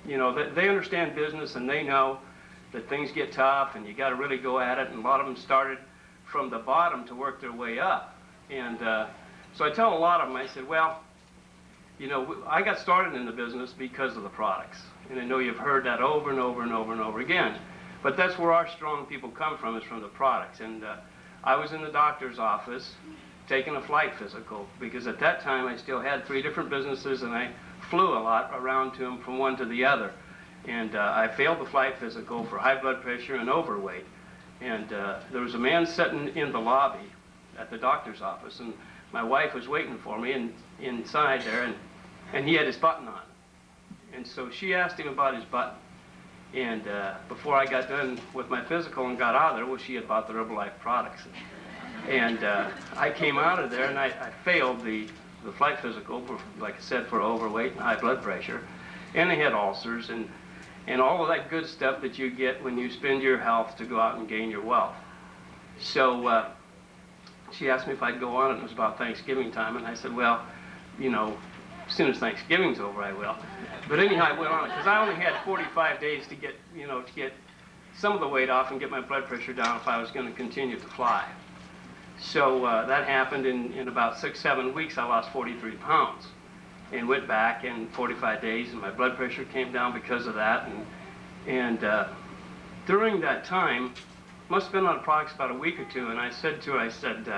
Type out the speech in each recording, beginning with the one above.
You know, they understand business, and they know that things get tough and you got to really go at it, and a lot of them started from the bottom to work their way up. And so I tell a lot of them, I said, well, you know, I got started in the business because of the products. And I know you've heard that over and over and over and over again. But that's where our strong people come from, is from the products. And I was in the doctor's office taking a flight physical, because at that time I still had 3 different businesses, and I flew a lot around to them from one to the other. And I failed the flight physical for high blood pressure and overweight. And there was a man sitting in the lobby at the doctor's office, and my wife was waiting for me inside there, and he had his button on. And so she asked him about his button. And before I got done with my physical and got out of there, well, she had bought the Herbalife products. And I came out of there, and I failed the flight physical, for, like I said, for overweight and high blood pressure. And I had ulcers and all of that good stuff that you get when you spend your health to go out and gain your wealth. So she asked me if I'd go on, and it was about Thanksgiving time, and I said, well, you know, as soon as Thanksgiving's over, I will. But anyhow, I went on it, because I only had 45 days to get, you know, to get some of the weight off and get my blood pressure down if I was going to continue to fly. So that happened in about 6-7 weeks. I lost 43 pounds and went back in 45 days, and my blood pressure came down because of that. And during that time, must have been on products about a week or 2, and I said to her, I said,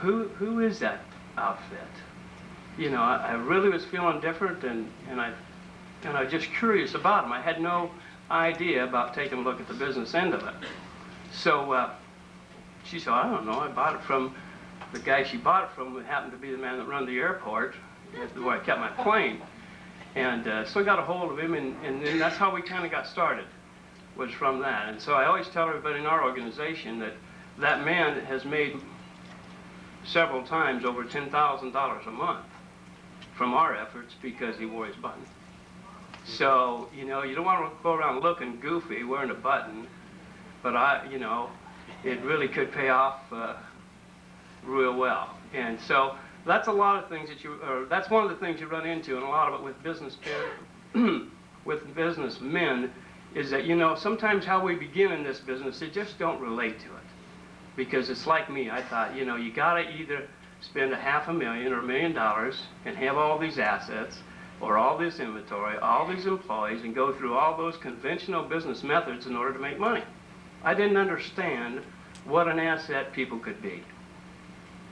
who is that outfit? You know, I really was feeling different, and I was just curious about them. I had no idea about taking a look at the business end of it. So she said, I don't know, I bought it from the guy she bought it from, who happened to be the man that ran the airport, where I kept my plane. And so I got a hold of him, and then that's how we kind of got started, was from that. And so I always tell everybody in our organization that that man has made several times over $10,000 a month from our efforts because he wore his button. So, you know, you don't want to go around looking goofy wearing a button, but you know, it really could pay off real well. And so that's a lot of things that's one of the things you run into, and a lot of it with with businessmen, is that, you know, sometimes how we begin in this business, they just don't relate to it. Because it's like me, I thought, you know, you gotta either spend $500,000 or $1 million and have all these assets, or all this inventory, all these employees, and go through all those conventional business methods in order to make money. I didn't understand what an asset people could be.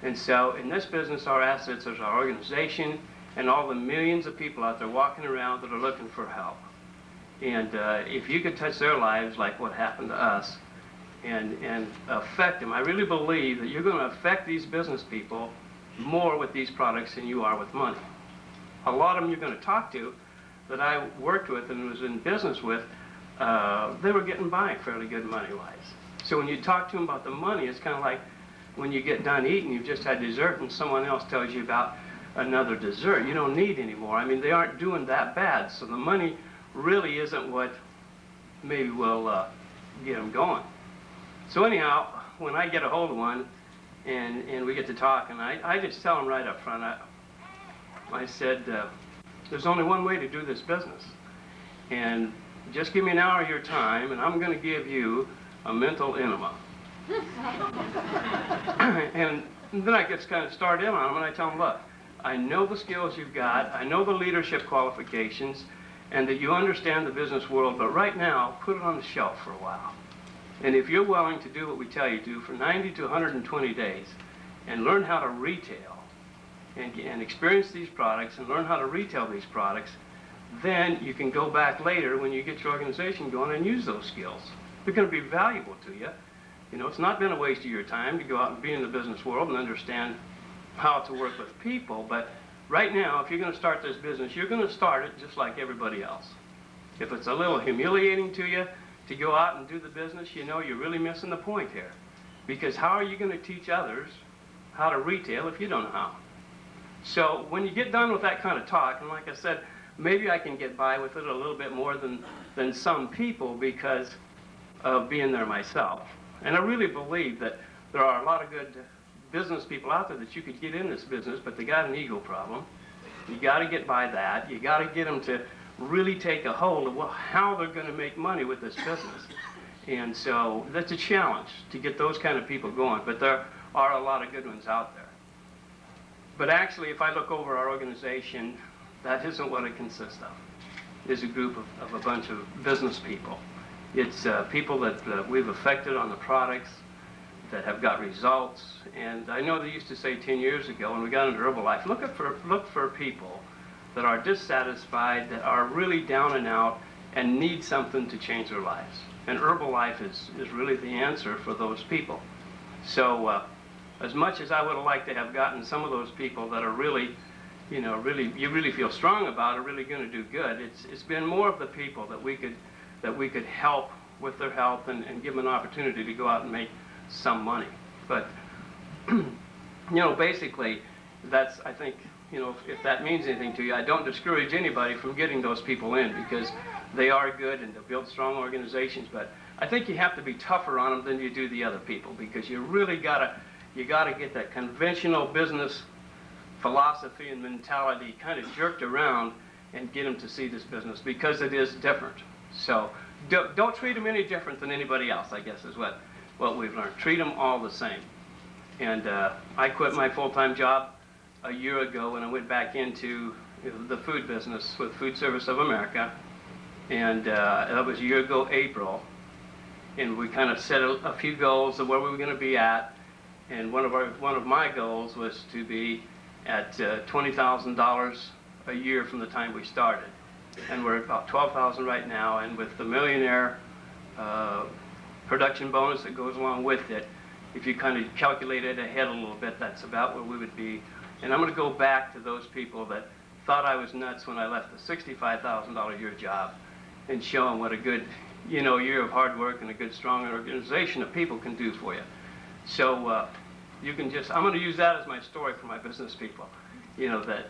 And so in this business, our assets is our organization and all the millions of people out there walking around that are looking for help. And if you could touch their lives like what happened to us and affect them, I really believe that you're going to affect these business people more with these products than you are with money. A lot of them you're going to talk to that I worked with and was in business with, they were getting by fairly good money-wise. So when you talk to them about the money, it's kind of like when you get done eating, you've just had dessert, and someone else tells you about another dessert. You don't need any more. I mean, they aren't doing that bad, so the money really isn't what maybe will get them going. So anyhow, when I get a hold of one and we get to talk, and I just tell them right up front, I said, there's only one way to do this business. And just give me an hour of your time, and I'm going to give you a mental enema. And then I get to kind of start in on them, and I tell them, look, I know the skills you've got, I know the leadership qualifications, and that you understand the business world, but right now, put it on the shelf for a while. And if you're willing to do what we tell you to for 90 to 120 days, and learn how to retail, and experience these products, and learn how to retail these products, then you can go back later when you get your organization going and use those skills. They're going to be valuable to you. You know, it's not been a waste of your time to go out and be in the business world and understand how to work with people, but right now, if you're going to start this business, you're going to start it just like everybody else. If it's a little humiliating to you to go out and do the business, you know you're really missing the point here. Because how are you going to teach others how to retail if you don't know how? So when you get done with that kind of talk, and like I said, maybe I can get by with it a little bit more than some people because of being there myself. And I really believe that there are a lot of good business people out there that you could get in this business, but they got an ego problem. You got to get by that. You got to get them to really take a hold of how they're going to make money with this business. And so that's a challenge to get those kind of people going, but there are a lot of good ones out there. But actually, if I look over our organization, that isn't what it consists of. It is a group of a bunch of business people. It's people that we've affected on the products, that have got results. And I know they used to say 10 years ago when we got into Herbalife, look for people that are dissatisfied, that are really down and out and need something to change their lives. And Herbalife is really the answer for those people. So as much as I would have liked to have gotten some of those people that are really, you really feel strong about, are really going to do good, it's been more of the people that we could help with their health and give them an opportunity to go out and make some money. But basically, that's, I think, if that means anything to you, I don't discourage anybody from getting those people in, because they are good and they'll build strong organizations. But I think you have to be tougher on them than you do the other people, because you really gotta get that conventional business philosophy and mentality kind of jerked around and get them to see this business, because it is different. So don't treat them any different than anybody else, I guess is what we've learned. Treat them all the same. And I quit my full-time job a year ago, and I went back into the food business with Food Service of America. And that was a year ago, April. And we kind of set a few goals of where we were going to be at. And one of my goals was to be at $20,000 a year from the time we started. And we're at about $12,000 right now. And with the millionaire production bonus that goes along with it, if you kind of calculate it ahead a little bit, that's about where we would be. And I'm going to go back to those people that thought I was nuts when I left the $65,000 a year job, and show them what a good, year of hard work and a good, strong organization of people can do for you. So you can I'm going to use that as my story for my business people, that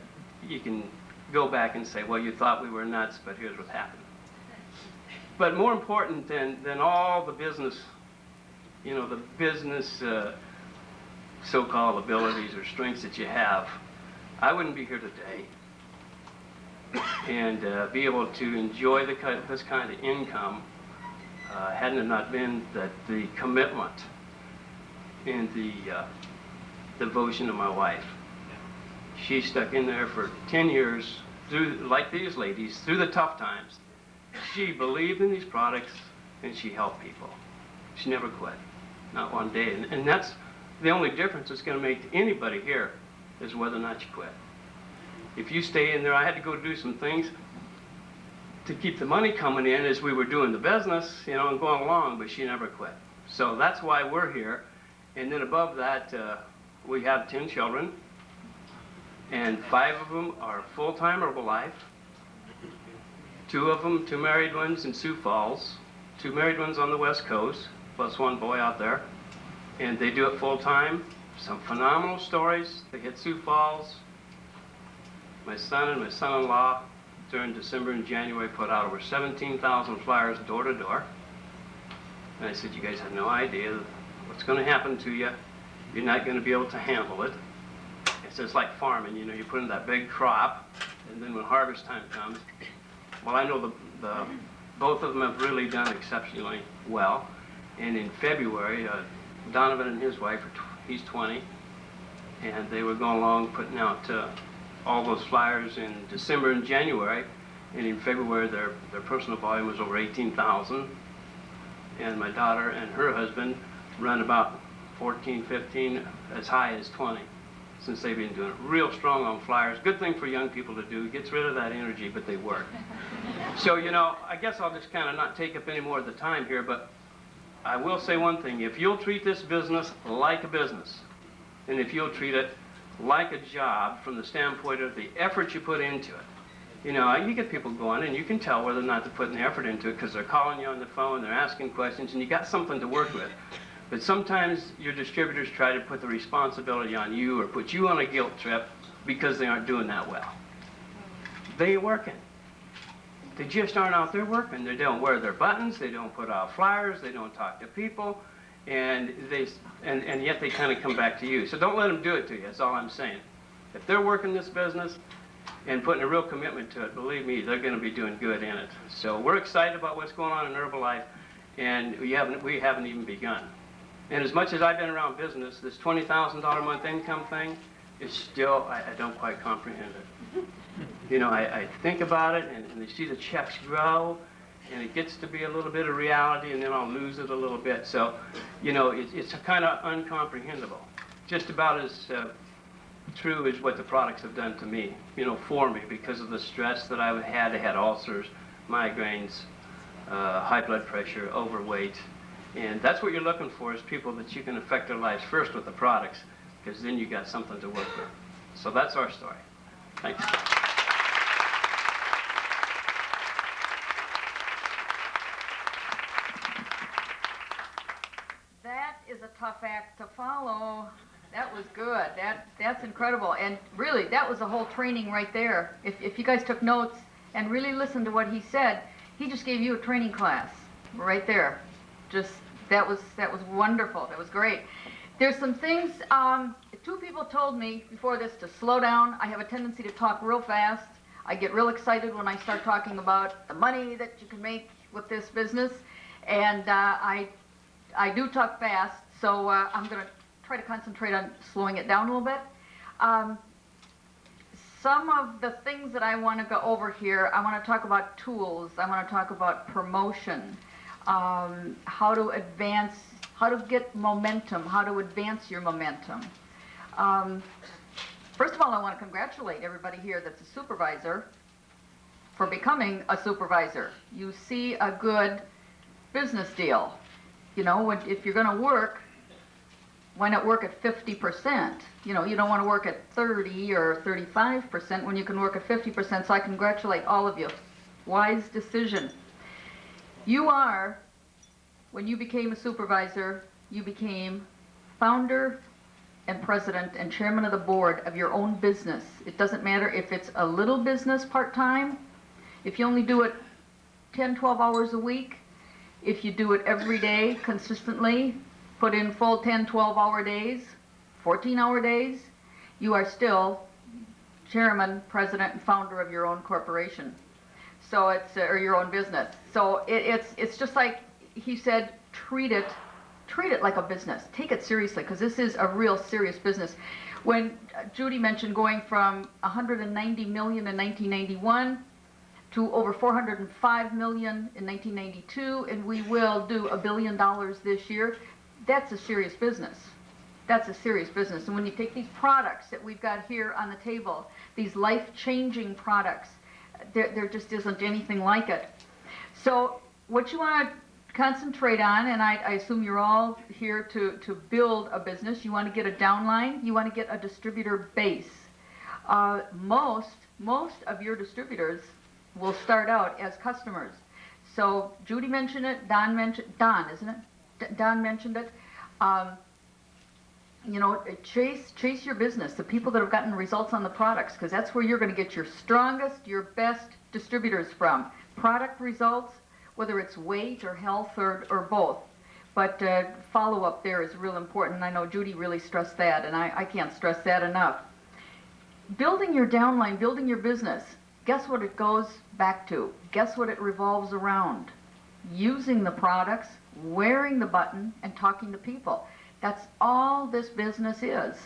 you can go back and say, well, you thought we were nuts, but here's what happened. But more important than all the business, the business so-called abilities or strengths that you have, I wouldn't be here today and be able to enjoy this kind of income hadn't it not been that the commitment and the devotion of my wife. She stuck in there for 10 years, like these ladies, through the tough times. She believed in these products, and she helped people. She never quit, not one day. And that's the only difference it's going to make to anybody here, is whether or not you quit. If you stay in there, I had to go do some things to keep the money coming in as we were doing the business, and going along, but she never quit. So that's why we're here. And then above that, we have 10 children, and 5 of them are full-time Herbalife. 2 of them, 2 married ones in Sioux Falls, 2 married ones on the West Coast, plus 1 boy out there. And they do it full-time. Some phenomenal stories. They hit Sioux Falls. My son and my son-in-law, during December and January, put out over 17,000 flyers door to door. And I said, you guys have no idea what's going to happen to you. You're not going to be able to handle it. It's just like farming, you put in that big crop, and then when harvest time comes, well, I know both of them have really done exceptionally well. And in February, Donovan and his wife, he's 20, and they were going along putting out all those flyers in December and January, and in February their personal volume was over 18,000. And my daughter and her husband run about 14, 15, as high as 20, since they've been doing it. Real strong on flyers. Good thing for young people to do. Gets rid of that energy, but they work. So, I guess I'll just kind of not take up any more of the time here, but I will say one thing. If you'll treat this business like a business, and if you'll treat it like a job from the standpoint of the effort you put into it, you get people going, and you can tell whether or not they're putting the effort into it, because they're calling you on the phone, they're asking questions, and you got something to work with. But sometimes your distributors try to put the responsibility on you, or put you on a guilt trip because they aren't doing that well. They ain't working. They just aren't out there working. They don't wear their buttons, they don't put out flyers, they don't talk to people, and yet they kind of come back to you. So don't let them do it to you, that's all I'm saying. If they're working this business, and putting a real commitment to it. Believe me, they're going to be doing good in it. So we're excited about what's going on in Herbalife, and we haven't even begun. And as much as I've been around business, this $20,000 a month income thing is still, I don't quite comprehend it. You know, I think about it, and you see the checks grow, and it gets to be a little bit of reality, and then I'll lose it a little bit. So, you know, it's kind of uncomprehendable. Just about as true as what the products have done to me, you know, for me, because of the stress that I had. I had ulcers, migraines, high blood pressure, overweight. And that's what you're looking for, is people that you can affect their lives first with the products, because then you got something to work with. So that's our story. Thanks. That is a tough act to follow. That was good. That's incredible. And really, that was a whole training right there. If you guys took notes and really listened to what he said, he just gave you a training class right there. Just that was wonderful. That was great. There's some things. Two people told me before this to slow down. I have a tendency to talk real fast. I get real excited when I start talking about the money that you can make with this business, and I do talk fast. So I'm going to try to concentrate on slowing it down a little bit. Some of the things that I want to go over here, I want to talk about tools. I want to talk about promotion, how to advance, how to get momentum, how to advance your momentum. First of all, I want to congratulate everybody here that's a supervisor for becoming a supervisor. You see a good business deal. You know, if you're going to work, why not work at 50%? You know, you don't want to work at 30 or 35% when you can work at 50%, so I congratulate all of you. Wise decision. You are, when you became a supervisor, you became founder and president and chairman of the board of your own business. It doesn't matter if it's a little business part-time, if you only do it 10, 12 hours a week, if you do it every day consistently, put in full 10, 12-hour days, 14-hour days, you are still chairman, president, and founder of your own corporation. So it's, or your own business. So it's just like he said, treat it like a business. Take it seriously, because this is a real serious business. When Judy mentioned going from 190 million in 1991 to over 405 million in 1992, and we will do $1 billion this year, that's a serious business. That's a serious business. And when you take these products that we've got here on the table, these life-changing products, there just isn't anything like it. So what you want to concentrate on, and I assume you're all here to build a business, you want to get a downline, you want to get a distributor base. Most of your distributors will start out as customers. So Judy mentioned it, Don mentioned, isn't it? Don mentioned it. You know, chase your business, the people that have gotten results on the products, because that's where you're going to get your strongest, your best distributors from. Product results, whether it's weight or health or both. But follow-up there is real important. I know Judy really stressed that, and I can't stress that enough. Building your downline, building your business, guess what it goes back to? Guess what it revolves around? Using the products, wearing the button, and talking to people. That's all this business is.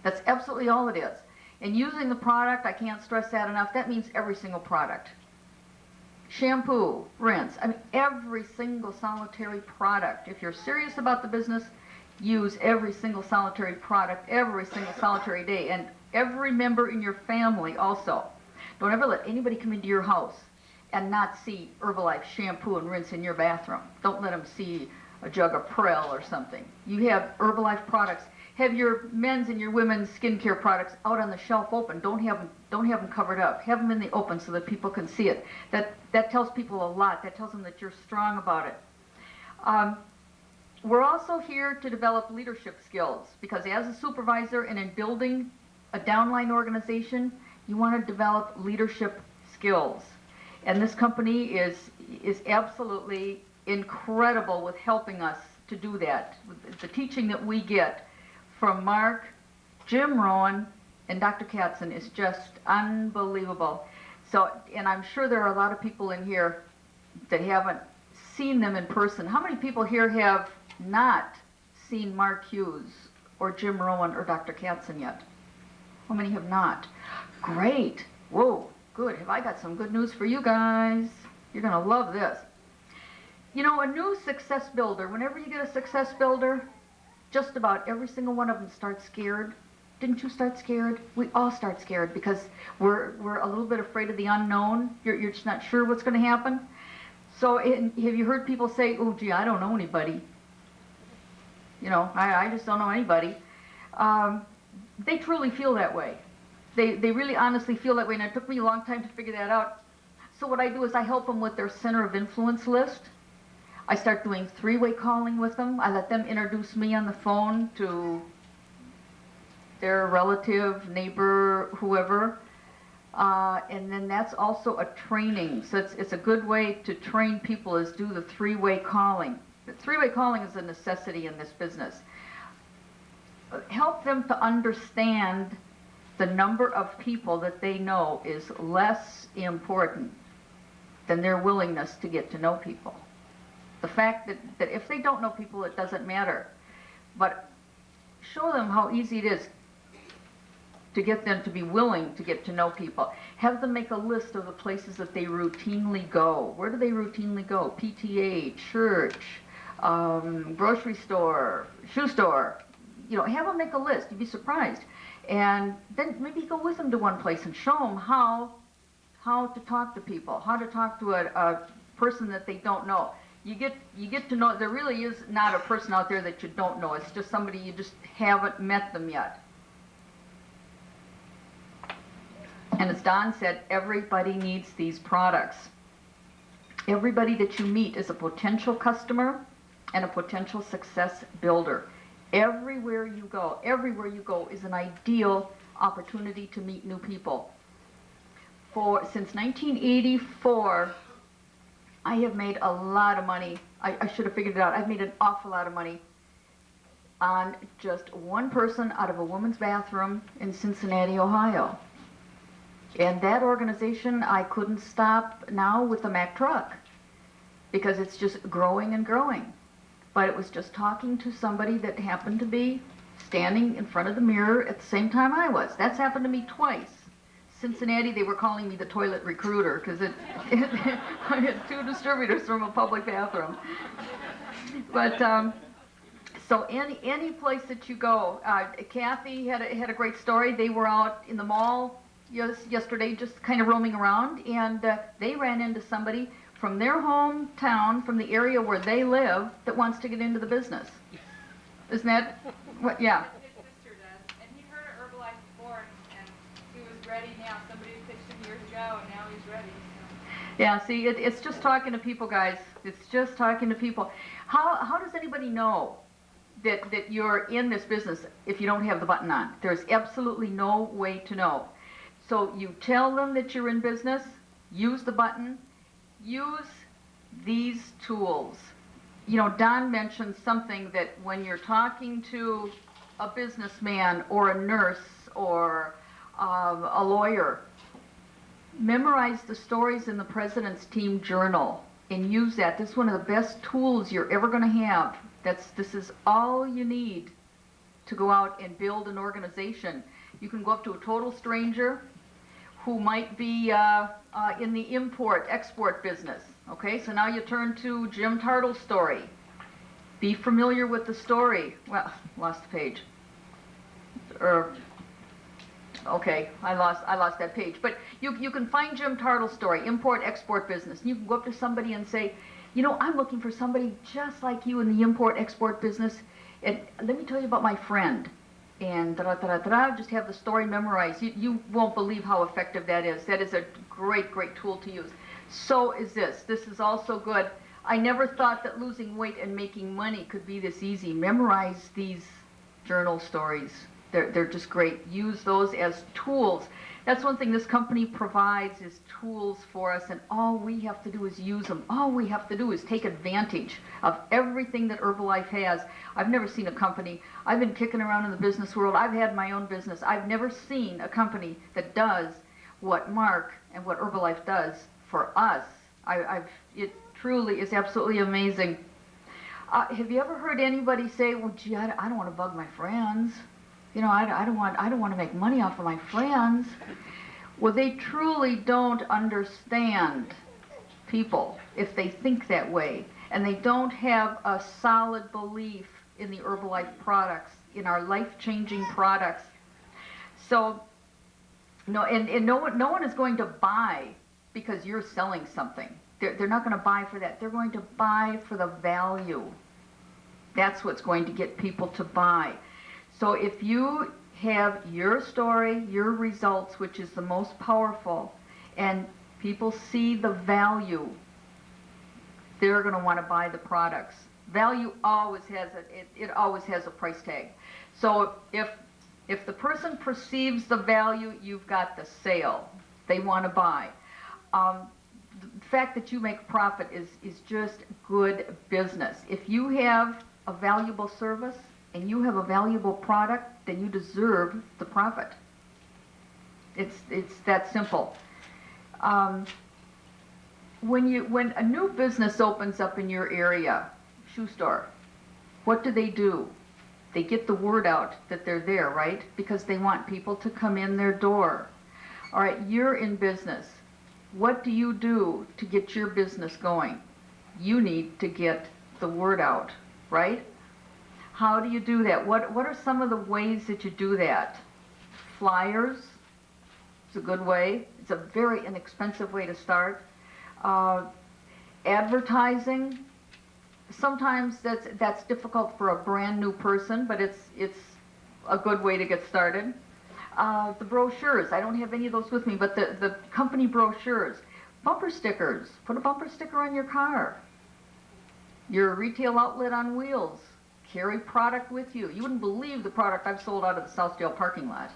That's absolutely all it is. And using the product, I can't stress that enough, that means every single product. Shampoo, rinse, I mean every single solitary product. If you're serious about the business, use every single solitary product, every single solitary day, and every member in your family also. Don't ever let anybody come into your house and not see Herbalife shampoo and rinse in your bathroom. Don't let them see a jug of Prel or something. You have Herbalife products. Have your men's and your women's skincare products out on the shelf open. Don't have them covered up. Have them in the open so that people can see it. That tells people a lot. That tells them that you're strong about it. We're also here to develop leadership skills, because as a supervisor and in building a downline organization, you want to develop leadership skills. And this company is absolutely incredible with helping us to do that. The teaching that we get from Mark, Jim Rowan, And Dr. Katzen is just unbelievable. So, and I'm sure there are a lot of people in here that haven't seen them in person. How many people here have not seen Mark Hughes or Jim Rowan or Dr. Katzen yet? How many have not? Great. Whoa, good. Have I got some good news for you guys? You're going to love this. You know, a new success builder, whenever you get a success builder, just about every single one of them starts scared. Didn't you start scared? We all start scared because we're a little bit afraid of the unknown. You're just not sure what's going to happen. So have you heard people say, oh, gee, I don't know anybody. You know, I just don't know anybody. They truly feel that way. They really honestly feel that way, and it took me a long time to figure that out. So what I do is I help them with their center of influence list. I start doing three-way calling with them. I let them introduce me on the phone to their relative, neighbor, whoever. And then that's also a training. So it's a good way to train people is do the three-way calling. The three-way calling is a necessity in this business. Help them to understand the number of people that they know is less important than their willingness to get to know people. The fact that if they don't know people, it doesn't matter. But show them how easy it is to get them to be willing to get to know people. Have them make a list of the places that they routinely go. Where do they routinely go? PTA, church, grocery store, shoe store. You know, have them make a list. You'd be surprised. And then maybe go with them to one place and show them how to talk to people, how to talk to a person that they don't know. You get to know, there really is not a person out there that you don't know. It's just somebody you just haven't met them yet. And as Don said, everybody needs these products. Everybody that you meet is a potential customer and a potential success builder. Everywhere you go is an ideal opportunity to meet new people. Since 1984, I have made a lot of money. I should have figured it out. I've made an awful lot of money on just one person out of a woman's bathroom in Cincinnati, Ohio. And that organization, I couldn't stop now with the Mack truck because it's just growing and growing. But it was just talking to somebody that happened to be standing in front of the mirror at the same time I was. That's happened to me twice. Cincinnati, they were calling me the toilet recruiter because I had two distributors from a public bathroom. But so any place that you go, Kathy had a great story. They were out in the mall yesterday, just kind of roaming around, and they ran into somebody from their hometown, from the area where they live, that wants to get into the business. Isn't that what? Yeah. His sister does, and he'd heard of Herbalife before, and he was ready now. Somebody pitched him years ago, and now he's ready. So. Yeah. See, it's just talking to people, guys. It's just talking to people. How does anybody know that you're in this business if you don't have the button on? There's absolutely no way to know. So you tell them that you're in business, use the button, use these tools. You know, Don mentioned something that when you're talking to a businessman or a nurse or a lawyer, memorize the stories in the President's Team Journal and use that. This is one of the best tools you're ever going to have. This is all you need to go out and build an organization. You can go up to a total stranger who might be in the import-export business. Okay, so now you turn to Jim Tartle's story. Be familiar with the story. Well, lost the page. Okay, I lost that page. But you can find Jim Tartle's story, import-export business. And you can go up to somebody and say, you know, I'm looking for somebody just like you in the import-export business. And let me tell you about my friend. And just have the story memorized. You won't believe how effective that is. That is a great, great tool to use. So is this. This is also good. I never thought that losing weight and making money could be this easy. Memorize these journal stories. They're just great. Use those as tools. That's one thing this company provides is tools for us, and all we have to do is use them. All we have to do is take advantage of everything that Herbalife has. I've never seen a company, I've been kicking around in the business world, I've had my own business, I've never seen a company that does what Mark and what Herbalife does for us. It truly is absolutely amazing. Have you ever heard anybody say, well, gee, I don't want to bug my friends. You know, I don't want to make money off of my friends. Well, they truly don't understand people if they think that way, and they don't have a solid belief in the Herbalife products, in our life-changing products. So, no, and no one is going to buy because you're selling something. They're not going to buy for that. They're going to buy for the value. That's what's going to get people to buy. So if you have your story, your results, which is the most powerful, and people see the value, they're going to want to buy the products. Value always has it always has a price tag. So if the person perceives the value, you've got the sale. They want to buy. The fact that you make a profit is just good business. If you have a valuable service and you have a valuable product, then you deserve the profit. It's that simple. When a new business opens up in your area, shoe store, what do? They get the word out that they're there, right? Because they want people to come in their door. All right, you're in business. What do you do to get your business going? You need to get the word out, right? How do you do that? What are some of the ways that you do that? Flyers is a good way. It's a very inexpensive way to start. Advertising, sometimes that's difficult for a brand new person, but it's a good way to get started. The brochures, I don't have any of those with me, but the company brochures. Bumper stickers, put a bumper sticker on your car. Your retail outlet on wheels, carry product with you. You wouldn't believe the product I've sold out of the Southdale parking lot.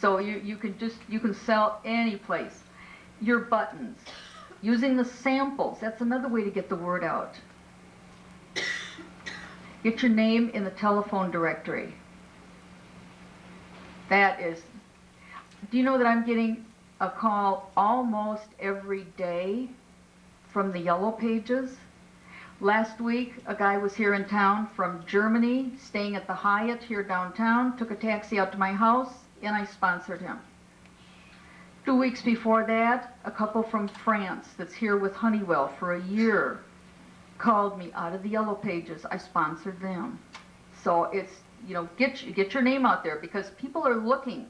So you can sell any place. Your buttons, using the samples, that's another way to get the word out. Get your name in the telephone directory. Do you know that I'm getting a call almost every day from the Yellow Pages? Last week, a guy was here in town from Germany, staying at the Hyatt here downtown, took a taxi out to my house, and I sponsored him. 2 weeks before that, a couple from France that's here with Honeywell for a year called me out of the Yellow Pages. I sponsored them. So it's, get your name out there because people are looking.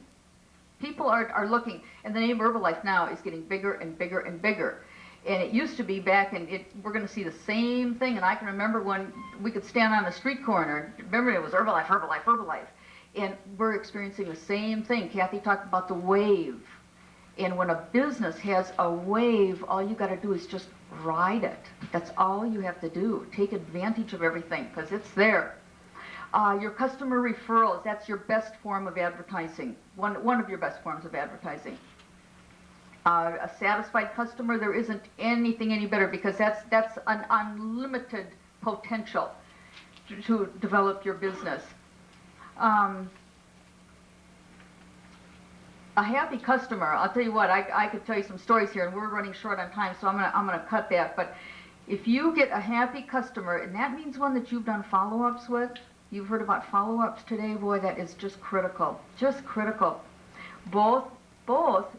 People are looking, and the name Herbalife now is getting bigger and bigger and bigger. And it used to be back, and we're going to see the same thing. And I can remember when we could stand on the street corner. Remember, it was Herbalife, Herbalife, Herbalife. And we're experiencing the same thing. Kathy talked about the wave. And when a business has a wave, all you got to do is just ride it. That's all you have to do. Take advantage of everything because it's there. Your customer referrals, that's your best form of advertising. One of your best forms of advertising. A satisfied customer, there isn't anything any better because that's an unlimited potential to develop your business. A happy customer, I'll tell you what, I could tell you some stories here, and we're running short on time, so I'm gonna cut that. But if you get a happy customer, and that means one that you've done follow-ups with, you've heard about follow-ups today, boy, that is just critical, just critical. Both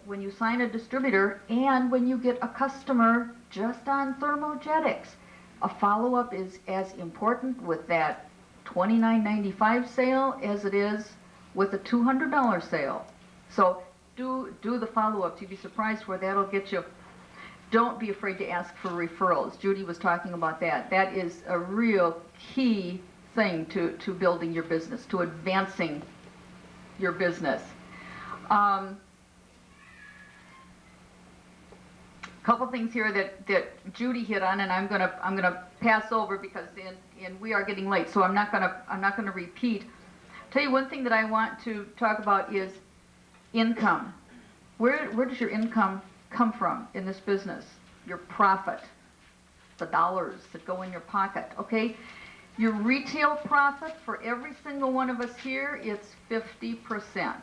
when you sign a distributor and when you get a customer just on thermogenics. A follow-up is as important with that $29.95 sale as it is with a $200 sale. So do the follow-ups. You'd be surprised where that'll get you. Don't be afraid to ask for referrals. Judy was talking about that. That is a real key thing to building your business, to advancing your business. Couple things here that Judy hit on, and I'm gonna pass over because we are getting late, so I'm not gonna repeat. Tell you one thing that I want to talk about is income. Where does your income come from in this business? Your profit, the dollars that go in your pocket, okay? Your retail profit for every single one of us here, it's 50%.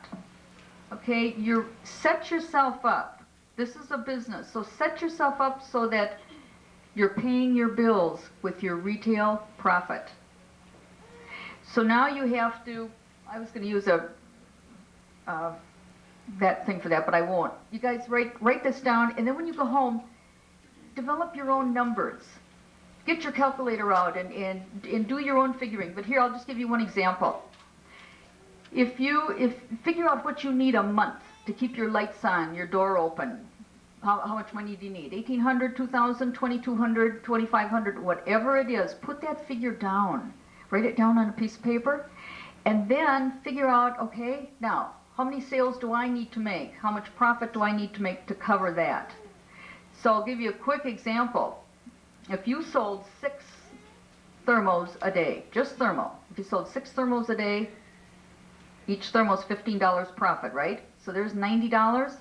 Okay, set yourself up. This is a business, so set yourself up so that you're paying your bills with your retail profit. So now you have to, I was going to use that thing for that, but I won't. You guys write this down, and then when you go home, develop your own numbers. Get your calculator out and do your own figuring. But here, I'll just give you one example. If figure out what you need a month to keep your lights on, your door open. How much money do you need? $1,800, $2,000, $2,200, $2,500, whatever it is. Put that figure down. Write it down on a piece of paper, and then figure out, okay, now, how many sales do I need to make? How much profit do I need to make to cover that? So I'll give you a quick example. If you sold 6 thermos a day, just thermo, if you sold 6 thermos a day, each thermo is $15 profit, right? So there's $90.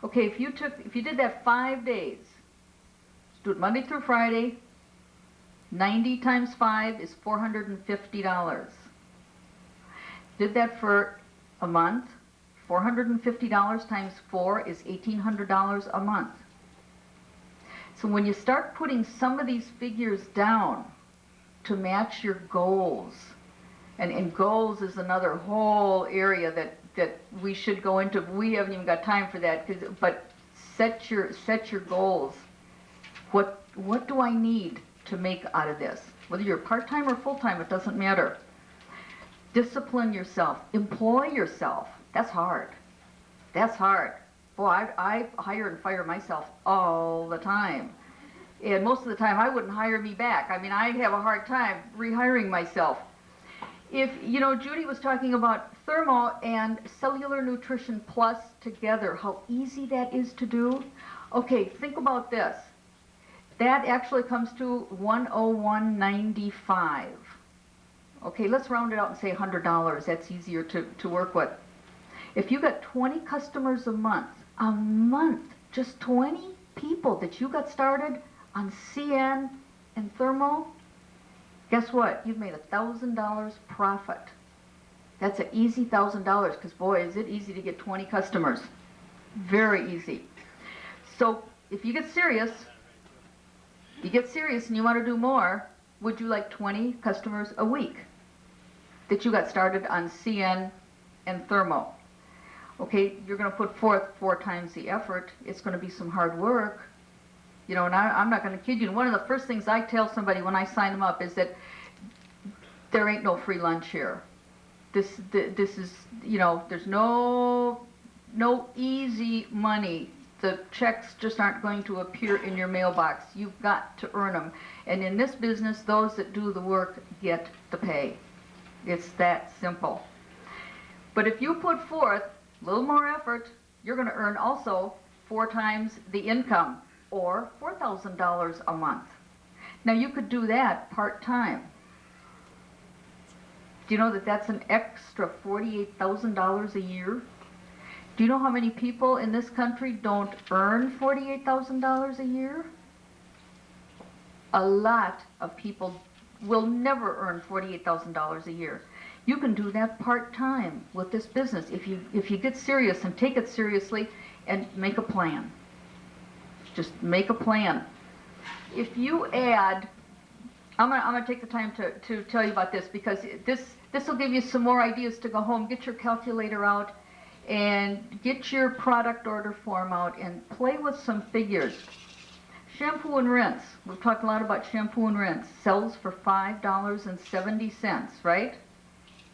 Okay, if you did that 5 days, do it Monday through Friday, 90 times 5 is $450. Did that for a month, $450 times 4 is $1,800 a month. So when you start putting some of these figures down to match your goals, and goals is another whole area that we should go into. We haven't even got time for that, but set your goals. What do I need to make out of this? Whether you're part-time or full-time, it doesn't matter. Discipline yourself. Employ yourself. That's hard. That's hard. Boy, I hire and fire myself all the time. And most of the time, I wouldn't hire me back. I mean, I have a hard time rehiring myself. Judy was talking about Thermo and Cellular Nutrition Plus together, how easy that is to do. Okay, think about this. That actually comes to $101.95. Okay, let's round it out and say $100. That's easier to work with. If you got 20 customers a month, just 20 people that you got started on CN and Thermo, guess what? You've made $1,000 profit. That's an easy $1,000, because boy, is it easy to get 20 customers. Very easy. So if you get serious and you want to do more, would you like 20 customers a week that you got started on CN and Thermo? Okay, you're going to put forth 4 times the effort. It's going to be some hard work. And I'm not going to kid you. One of the first things I tell somebody when I sign them up is that there ain't no free lunch here. This is, there's no easy money. The checks just aren't going to appear in your mailbox. You've got to earn them. And in this business, those that do the work get the pay. It's that simple. But if you put forth a little more effort, you're going to earn also 4 times the income, or $4,000 a month. Now you could do that part-time. Do you know that that's an extra $48,000 a year? Do you know how many people in this country don't earn $48,000 a year? A lot of people will never earn $48,000 a year. You can do that part-time with this business if you get serious and take it seriously and make a plan. Just make a plan. If you add, I'm gonna take the time to tell you about this, because this will give you some more ideas to go home. Get your calculator out and get your product order form out and play with some figures. Shampoo and rinse. We've talked a lot about shampoo and rinse. Sells for $5.70, right?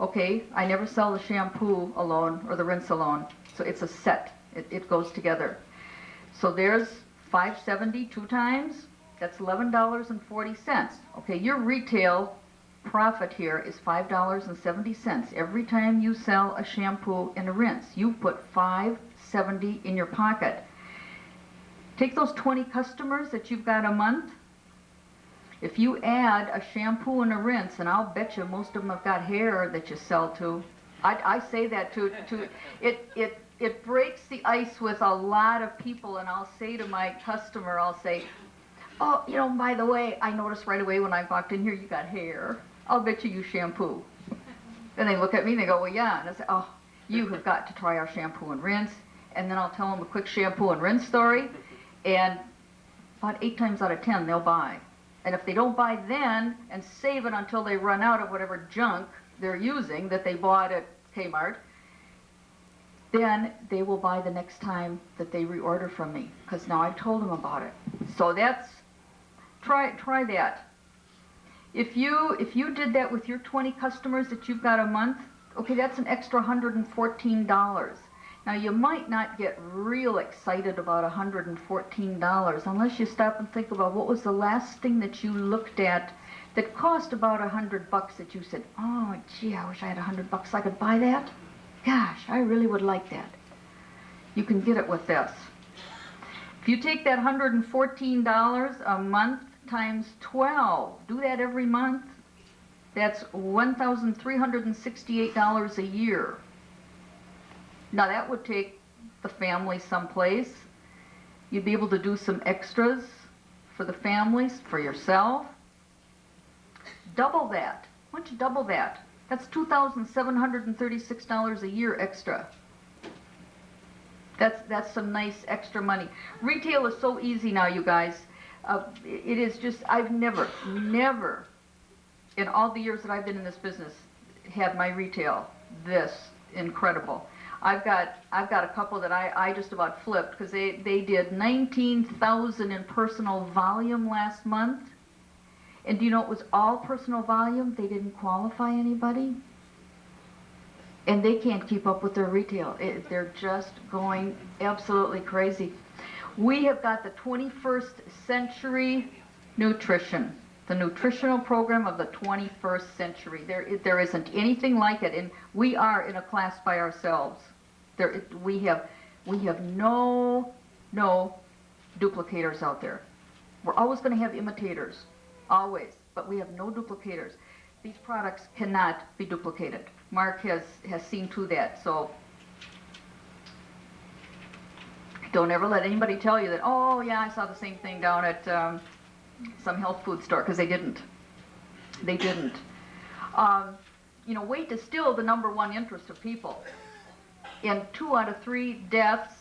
Okay, I never sell the shampoo alone or the rinse alone. So it's a set. It goes together. So there's $5.70 2 times. That's $11.40. Okay, your retail profit here is $5.70. Every time you sell a shampoo and a rinse, you put $5.70 in your pocket. Take those 20 customers that you've got a month If you add a shampoo and a rinse, and I'll bet you most of them have got hair that you sell to. I say that to it breaks the ice with a lot of people, and I'll say to my customer, I'll say, oh, you know, by the way, I noticed right away when I walked in here you got hair. I'll bet you use shampoo. And they look at me and they go, well, yeah. And I say, oh, you have got to try our shampoo and rinse. And then I'll tell them a quick shampoo and rinse story, and about 8 times out of 10 they'll buy. And if they don't buy then and save it until they run out of whatever junk they're using that they bought at Kmart, then they will buy the next time that they reorder from me, because now I've told them about it. So that's, try that. If you did that with your 20 customers that you've got a month, okay, that's an extra $114. Now you might not get real excited about $114 unless you stop and think about what was the last thing that you looked at that cost about $100 that you said, oh gee, I wish I had $100 I could buy that. Gosh, I really would like that. You can get it with this. If you take that $114 a month times 12, do that every month, that's $1,368 a year. Now that would take the family someplace. You'd be able to do some extras for the families, for yourself. Double that. Why don't you double that? That's $2,736 a year extra. That's some nice extra money. Retail is so easy now, you guys. It is just, I've never, in all the years that I've been in this business, had my retail this incredible. I've got a couple that I just about flipped because they did 19,000 in personal volume last month. And do you know it was all personal volume? They didn't qualify anybody. And they can't keep up with their retail. They're just going absolutely crazy. We have got the 21st century nutrition, the nutritional program of the 21st century. There isn't anything like it, and we are in a class by ourselves. We have no duplicators out there. We're always going to have imitators, always, but we have no duplicators. These products cannot be duplicated. Mark has seen to that, so don't ever let anybody tell you that, oh yeah, I saw the same thing down at some health food store, because they didn't. They didn't. You know, weight is still the #1 interest of people. And 2 out of 3 deaths,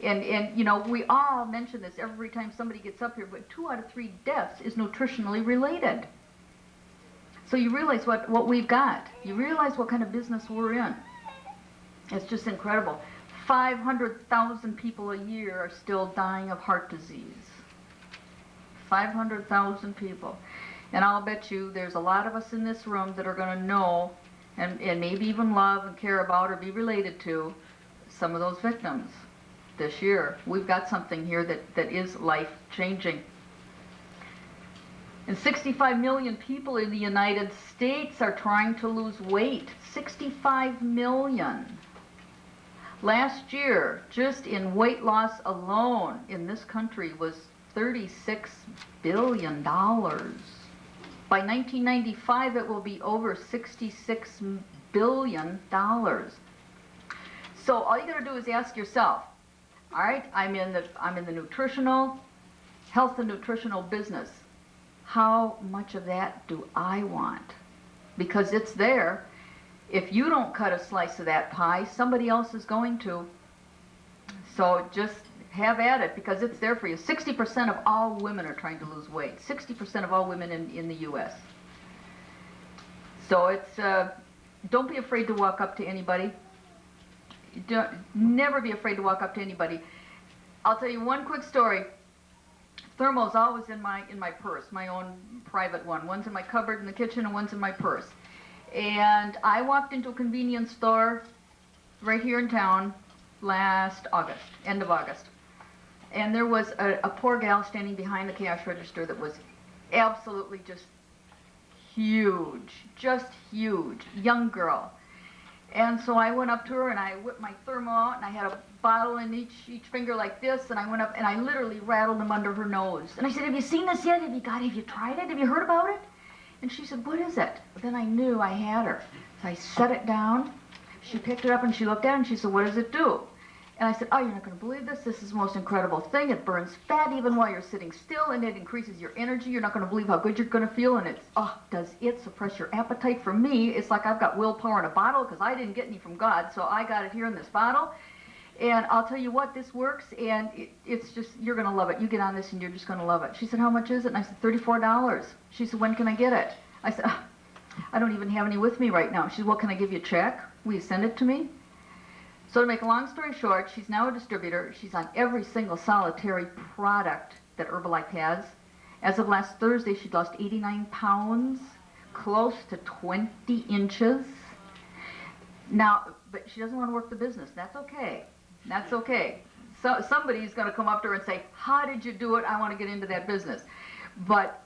and you know, we all mention this every time somebody gets up here, but 2 out of 3 deaths is nutritionally related. So you realize what we've got. You realize what kind of business we're in. It's just incredible. 500,000 people a year are still dying of heart disease. 500,000 people. And I'll bet you there's a lot of us in this room that are going to know and maybe even love and care about or be related to some of those victims this year. We've got something here that is life-changing. And 65 million people in the United States are trying to lose weight. 65 million. Last year, just in weight loss alone in this country was $36 billion. By 1995, it will be over $66 billion. So all you got to do is ask yourself, all right, I'm in the nutritional, health and nutritional business. How much of that do I want? Because it's there. If you don't cut a slice of that pie, somebody else is going to. So just have at it, because it's there for you. 60% of all women are trying to lose weight. 60% of all women in the U.S. So it's, don't be afraid to walk up to anybody. Never be afraid to walk up to anybody. I'll tell you one quick story. Thermo's always in my purse, my own private one. One's in my cupboard in the kitchen and one's in my purse. And I walked into a convenience store right here in town last August, end of August. And there was a poor gal standing behind the cash register that was absolutely just huge, young girl. And so I went up to her and I whipped my thermo out and I had a bottle in each finger like this, and I went up and I literally rattled them under her nose. And I said, have you seen this yet? Have you tried it? Have you heard about it? And she said, what is it? Then I knew I had her. So I set it down. She picked it up and she looked at it and she said, what does it do? And I said, oh, you're not going to believe this. This is the most incredible thing. It burns fat even while you're sitting still, and it increases your energy. You're not going to believe how good you're going to feel. And does it suppress your appetite? For me, it's like I've got willpower in a bottle, because I didn't get any from God, so I got it here in this bottle. And I'll tell you what, this works, and it's just, you're going to love it. You get on this and you're just going to love it. She said, how much is it? And I said, $34. She said, when can I get it? I said, I don't even have any with me right now. She said, well, can I give you a check? Will you send it to me? So to make a long story short, she's now a distributor. She's on every single solitary product that Herbalife has. As of last Thursday, she'd lost 89 pounds, close to 20 inches. Now, but she doesn't want to work the business. That's okay. That's okay. So somebody's going to come up to her and say, how did you do it? I want to get into that business. But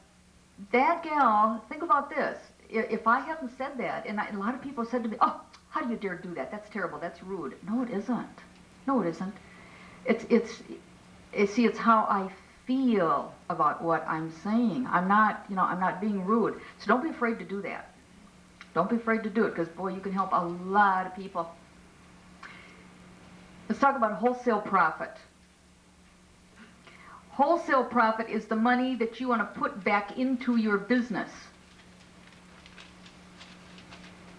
that gal, think about this. If I hadn't said that, and a lot of people said to me, oh, how do you dare do that? That's terrible. That's rude. No, it isn't. No, it isn't. It's how I feel about what I'm saying. I'm not being rude. So don't be afraid to do that. Don't be afraid to do it, because boy, you can help a lot of people. Let's talk about wholesale profit. Wholesale profit is the money that you want to put back into your business.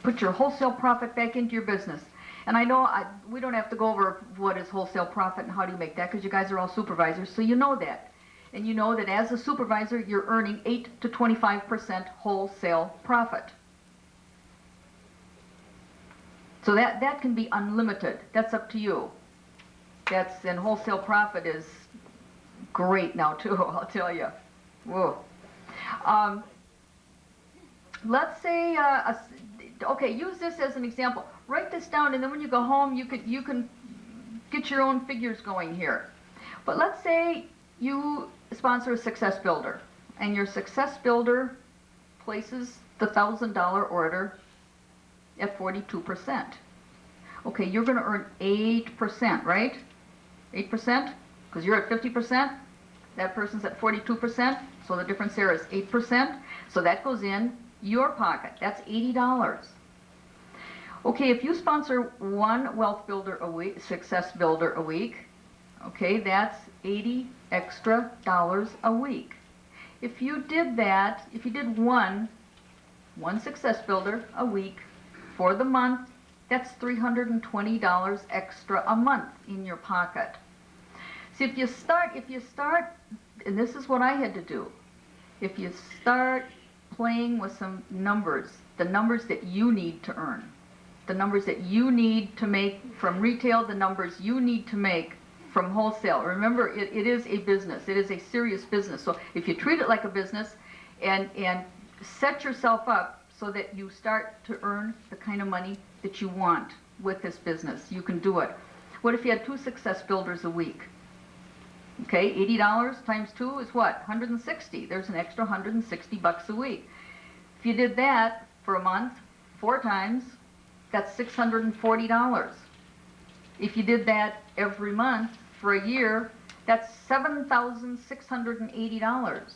Put your wholesale profit back into your business. And I know we don't have to go over what is wholesale profit and how do you make that, because you guys are all supervisors, so you know that. And you know that as a supervisor, you're earning 8 to 25% wholesale profit. So that can be unlimited. That's up to you. And wholesale profit is great now too, I'll tell you. Whoa. Let's say, okay, use this as an example. Write this down, and then when you go home, you can get your own figures going here. But let's say you sponsor a success builder, and your success builder places the $1,000 order at 42%. Okay, you're going to earn 8%, right? 8%, because you're at 50%. That person's at 42%, so the difference there is 8%. So that goes in your pocket. That's $80. Okay, if you sponsor one wealth builder a week, success builder a week, okay, that's $80 extra a week. If you did that, if you did one success builder a week for the month, that's $320 extra a month in your pocket. See, if you start, and this is what I had to do, if you start playing with some numbers, the numbers that you need to earn, the numbers that you need to make from retail, the numbers you need to make from wholesale. Remember, it is a business. It is a serious business. So if you treat it like a business and set yourself up so that you start to earn the kind of money that you want with this business, you can do it. What if you had 2 success builders a week? Okay, $80 times 2 is what? 160. There's an extra $160 a week. If you did that for a month, 4 times, that's $640. If you did that every month for a year, that's $7,680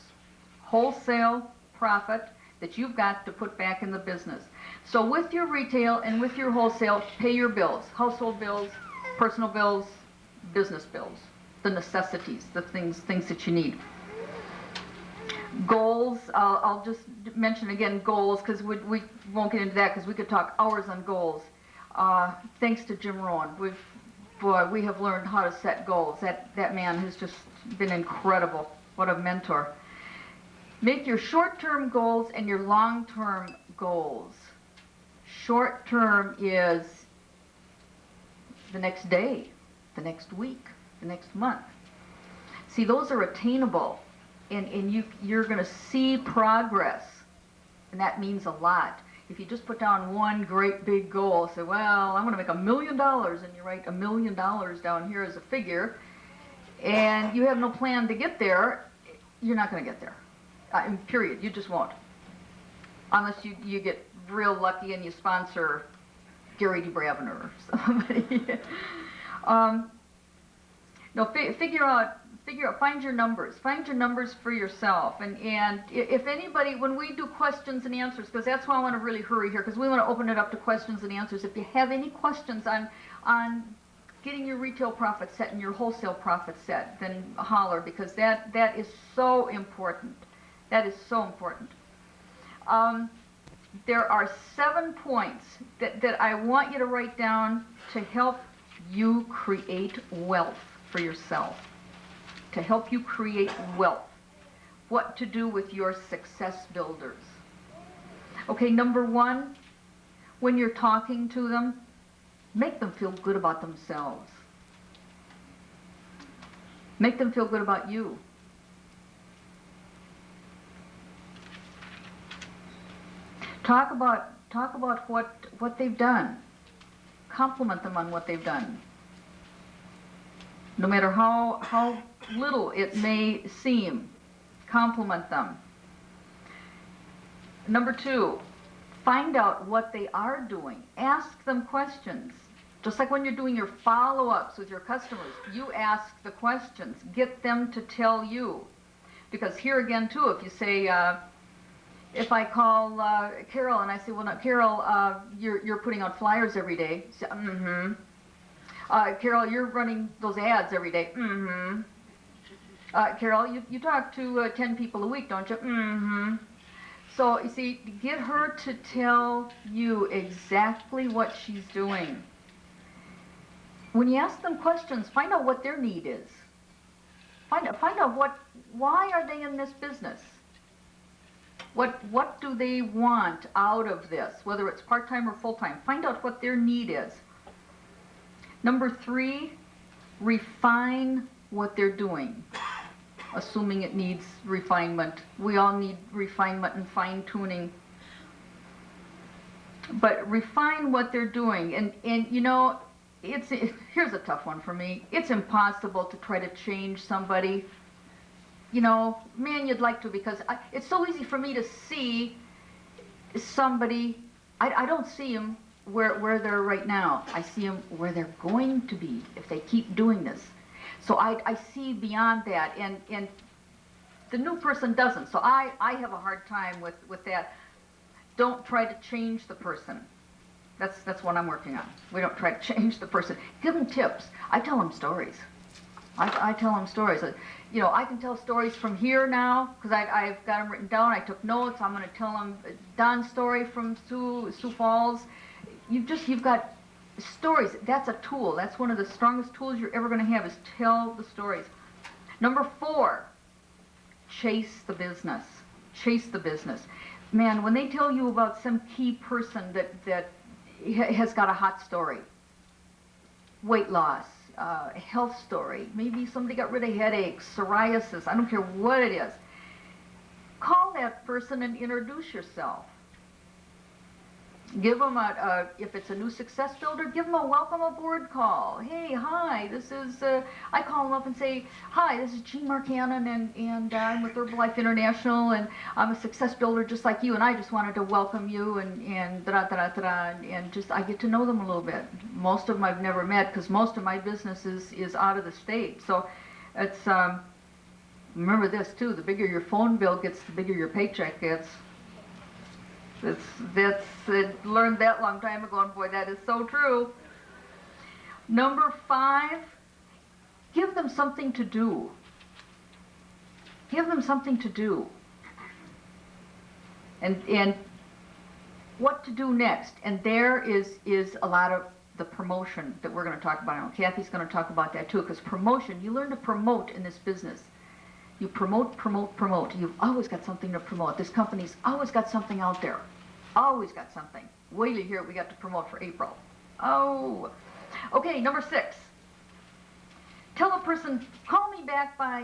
wholesale profit that you've got to put back in the business. So with your retail and with your wholesale, pay your bills, household bills, personal bills, business bills, the necessities, the things that you need. Goals, I'll just mention again goals, because we won't get into that, because we could talk hours on goals. Thanks to Jim Rohn, we have learned how to set goals. That man has just been incredible. What a mentor. Make your short-term goals and your long-term goals. Short-term is the next day, the next week, the next month. See, those are attainable, and you're going to see progress, and that means a lot. If you just put down one great big goal, say, well, I'm going to make $1 million, and you write $1 million down here as a figure, and you have no plan to get there, you're not going to get there. Period. You just won't. Unless you get real lucky and you sponsor Gary DeBraviner or somebody. No, figure out, find your numbers for yourself. And if anybody, when we do questions and answers, because that's why I want to really hurry here, because we want to open it up to questions and answers. If you have any questions on getting your retail profit set and your wholesale profit set, then holler, because that is so important. That is so important. There are 7 points that I want you to write down to help you create wealth for yourself. To help you create wealth. What to do with your success builders. Okay, number 1, when you're talking to them, make them feel good about themselves. Make them feel good about you. Talk about what they've done. Compliment them on what they've done. No matter how little it may seem, compliment them. Number 2, find out what they are doing. Ask them questions. Just like when you're doing your follow-ups with your customers, you ask the questions. Get them to tell you. Because here again, too, if you say, if I call Carol and I say, well, no, Carol, you're putting out flyers every day. Say, mm-hmm. Carol, you're running those ads every day. Mm-hmm. Carol, you talk to 10 people a week, don't you? Mm-hmm. So, you see, get her to tell you exactly what she's doing. When you ask them questions, find out what their need is. Find out why are they in this business? What do they want out of this, whether it's part-time or full-time? Find out what their need is. Number 3, refine what they're doing, assuming it needs refinement. We all need refinement and fine-tuning. But refine what they're doing. And you know, here's a tough one for me. It's impossible to try to change somebody. You know, man, you'd like to, because it's so easy for me to see somebody. I don't see them where they're right now. I see them where they're going to be if they keep doing this. So I see beyond that, and the new person doesn't. So I have a hard time with that. Don't try to change the person. That's what I'm working on. We don't try to change the person. Give them tips. I tell them stories. I tell them stories. You know, I can tell stories from here now because I've got them written down. I took notes. I'm going to tell them Don's story from Sioux Falls. You've got stories. That's a tool. That's one of the strongest tools you're ever going to have, is tell the stories. Number 4, chase the business. Chase the business. Man, when they tell you about some key person that has got a hot story, weight loss, health story, maybe somebody got rid of headaches, psoriasis, I don't care what it is, call that person and introduce yourself. Give them if it's a new success builder, give them a welcome aboard call. Hey, hi, this is, I call them up and say, hi, this is Jean Marcannon, and I'm with Herbalife International, and I'm a success builder just like you, and I just wanted to welcome you, and da-da-da-da-da, and just, I get to know them a little bit. Most of them I've never met, because most of my business is out of the state. So it's, remember this too, the bigger your phone bill gets, the bigger your paycheck gets. Learned that long time ago, and boy, that is so true. Number 5, give them something to do. Give them something to do. And what to do next. And there is a lot of the promotion that we're going to talk about now. Kathy's going to talk about that too, because promotion, you learn to promote in this business. You promote. You've always got something to promote. This company's always got something out there. Always got something. Wait till you hear what we got to promote for April. Oh. Okay, number 6. Tell a person, call me back by,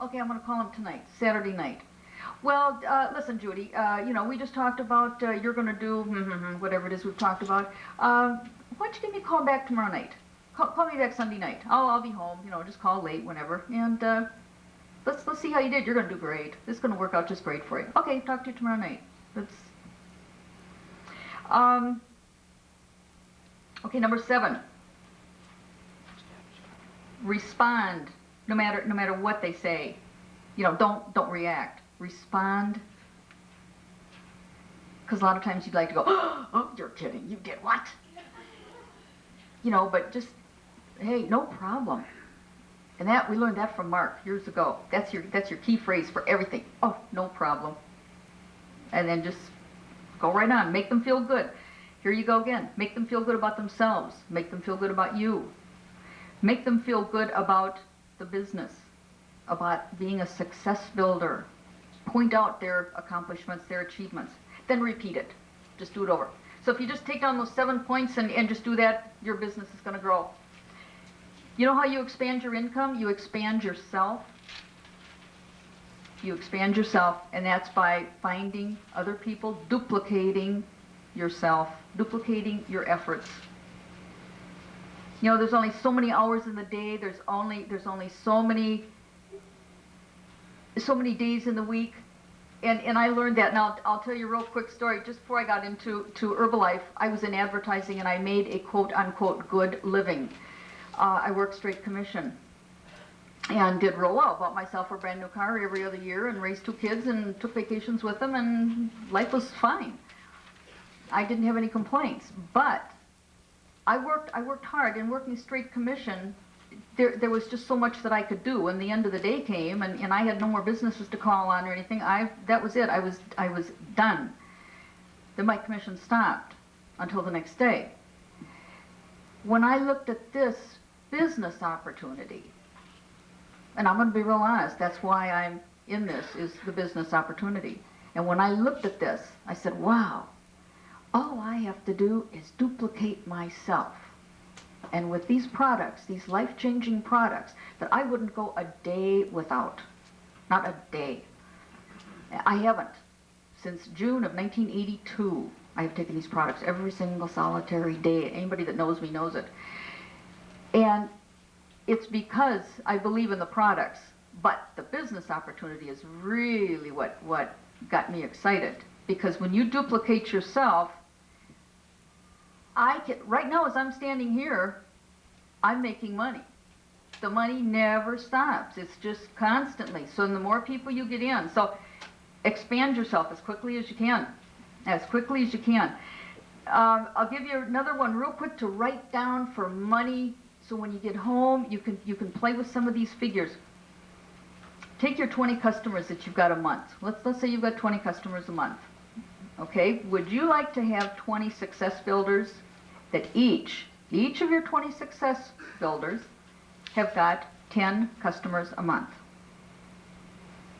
okay, I'm going to call him tonight, Saturday night. Well, listen, Judy, you know, we just talked about you're going to do whatever it is we've talked about. Why don't you give me a call back tomorrow night? Call me back Sunday night. I'll be home, you know, just call late whenever. And let's see how you did. You're going to do great. This is going to work out just great for you. Okay, talk to you tomorrow night. Okay, number 7. Respond no matter what they say. You know, don't react. Respond. Because a lot of times you'd like to go, oh, you're kidding. You did what? You know, but just, hey, no problem. And that we learned that from Mark years ago. That's your key phrase for everything. Oh, no problem. And then just go right on. Make them feel good. Here you go again. Make them feel good about themselves. Make them feel good about you. Make them feel good about the business, about being a success builder. Point out their accomplishments, their achievements. Then repeat it. Just do it over. So if you just take down those 7 points and just do that, your business is going to grow. You know how you expand your income? You expand yourself. You expand yourself, and that's by finding other people, duplicating yourself, duplicating your efforts. You know, there's only so many hours in the day. There's only so many days in the week. And I learned that. Now, I'll tell you a real quick story. Just before I got into Herbalife, I was in advertising, and I made a quote-unquote good living. I worked straight commission and did real well. Bought myself a brand new car every other year and raised 2 kids and took vacations with them, and life was fine. I didn't have any complaints. But I worked hard, and working straight commission, there was just so much that I could do. When the end of the day came, and I had no more businesses to call on or anything, that was it. I was done. Then my commission stopped until the next day. When I looked at this business opportunity, and I'm going to be real honest, that's why I'm in this, is the business opportunity. And when I looked at this, I said, wow, all I have to do is duplicate myself. And with these products, these life-changing products, that I wouldn't go a day without. Not a day. I haven't. Since June of 1982, I have taken these products every single solitary day. Anybody that knows me knows it. And it's because I believe in the products. But the business opportunity is really what got me excited. Because when you duplicate yourself, right now as I'm standing here, I'm making money. The money never stops. It's just constantly. So the more people you get in, so expand yourself as quickly as you can. As quickly as you can. I'll give you another one real quick to write down for money. So when you get home, you can play with some of these figures. Take your 20 customers that you've got a month. Let's say you've got 20 customers a month. Okay, would you like to have 20 success builders that each of your 20 success builders have got 10 customers a month?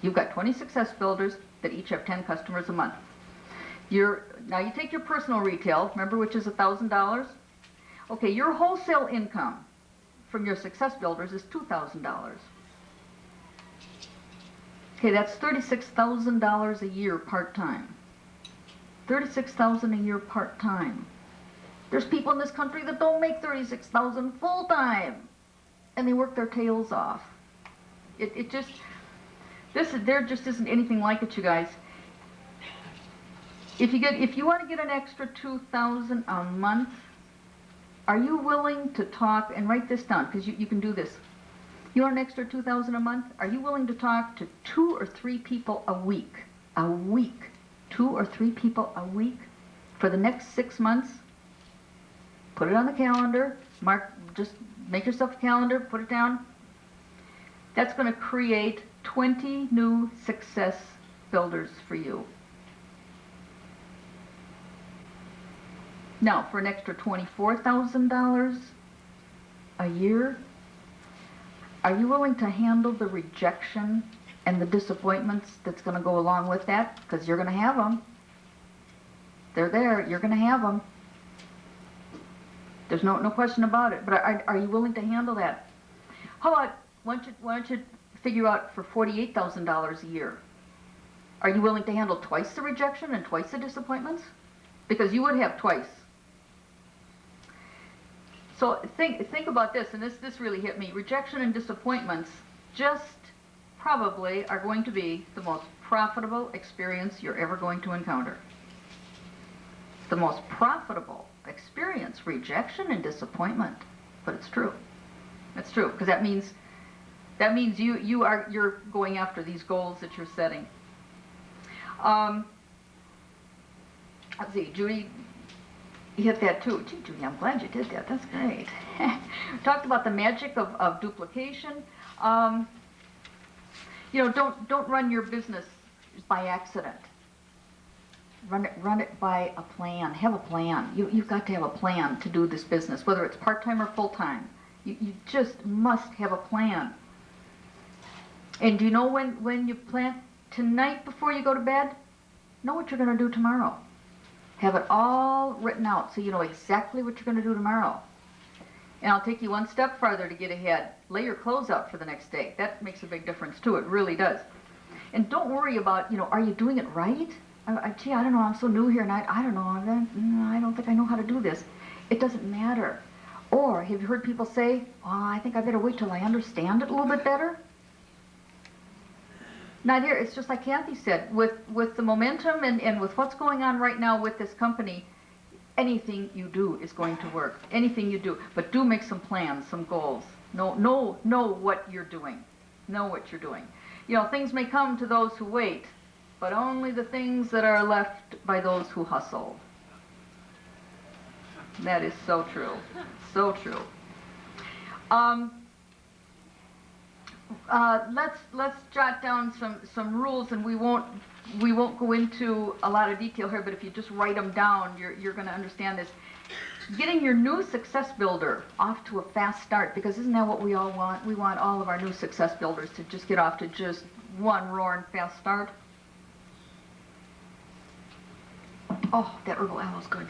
You've got 20 success builders that each have 10 customers a month. Now you take your personal retail, remember, which is $1,000? Okay, your wholesale income from your success builders is $2,000. Okay, that's $36,000 a year part-time. $36,000 a year part-time. There's people in this country that don't make $36,000 full-time, and they work their tails off. There just isn't anything like it, you guys. If you want to get an extra $2,000 a month, are you willing to talk, and write this down, because you can do this. You want an extra $2,000 a month? Are you willing to talk to 2 or 3 people a week? A week. 2 or 3 people a week for the next 6 months? Put it on the calendar. Just make yourself a calendar, put it down. That's going to create 20 new success builders for you. Now, for an extra $24,000 a year, are you willing to handle the rejection and the disappointments that's going to go along with that? Because you're going to have them. They're there. You're going to have them. There's no question about it. But are you willing to handle that? How about, why don't you figure out for $48,000 a year? Are you willing to handle twice the rejection and twice the disappointments? Because you would have twice. So think about this, and this really hit me. Rejection and disappointments just probably are going to be the most profitable experience you're ever going to encounter. The most profitable experience rejection and disappointment, but it's true. It's true, because that means you're going after these goals that you're setting. Let's see, Judy, you hit that too. Gee, Judy, I'm glad you did that. That's great. Talked about the magic of duplication. Don't run your business by accident. Run it by a plan. Have a plan. You've got to have a plan to do this business, whether it's part-time or full-time. You just must have a plan. And do you know when you plan tonight before you go to bed? Know what you're going to do tomorrow. Have it all written out so you know exactly what you're going to do tomorrow. And I'll take you one step farther to get ahead. Lay your clothes out for the next day. That makes a big difference too. It really does. And don't worry about, are you doing it right? Gee, I don't know. I'm so new here, and I don't know. I don't think I know how to do this. It doesn't matter. Or have you heard people say, "Oh, I think I better wait till I understand it a little bit better"? Not here. It's just like Kathy said. With the momentum and with what's going on right now with this company, anything you do is going to work. Anything you do. But do make some plans, some goals. Know what you're doing. Know what you're doing. Things may come to those who wait, but only the things that are left by those who hustle. That is so true. So true. Let's jot down some rules, and we won't go into a lot of detail here, but if you just write them down, you're going to understand this. Getting your new success builder off to a fast start, because isn't that what we all want? We want all of our new success builders to just get off to just one roaring fast start. Oh, that herbal aloe's good.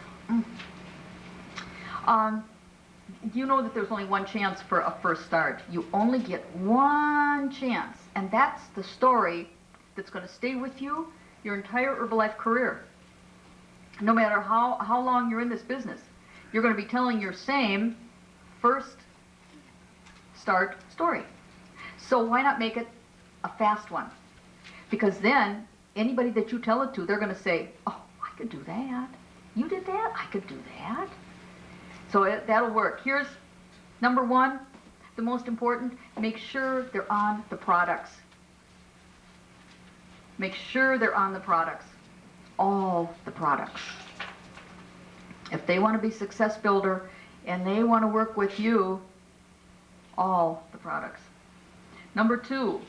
You know that there's only one chance for a first start. You only get one chance, and that's the story that's going to stay with you your entire Herbalife career. No matter how long you're in this business, you're going to be telling your same first start story. So why not make it a fast one? Because then anybody that you tell it to, they're going to say, "Oh, I could do that. You did that? I could do that." So that'll work. Here's number one, the most important: make sure they're on the products. Make sure they're on the products. All the products. If they want to be success builder and they want to work with you, all the products. Number two,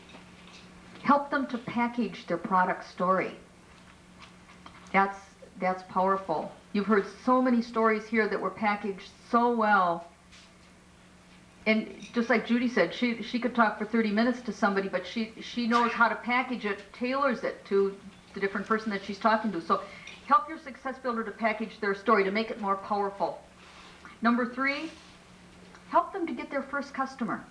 help them to package their product story. That's powerful. You've heard so many stories here that were packaged so well. And just like Judy said, she could talk for 30 minutes to somebody, but she knows how to package it, tailors it to the different person that she's talking to. So help your success builder to package their story, to make it more powerful. Number three, help them to get their first customer.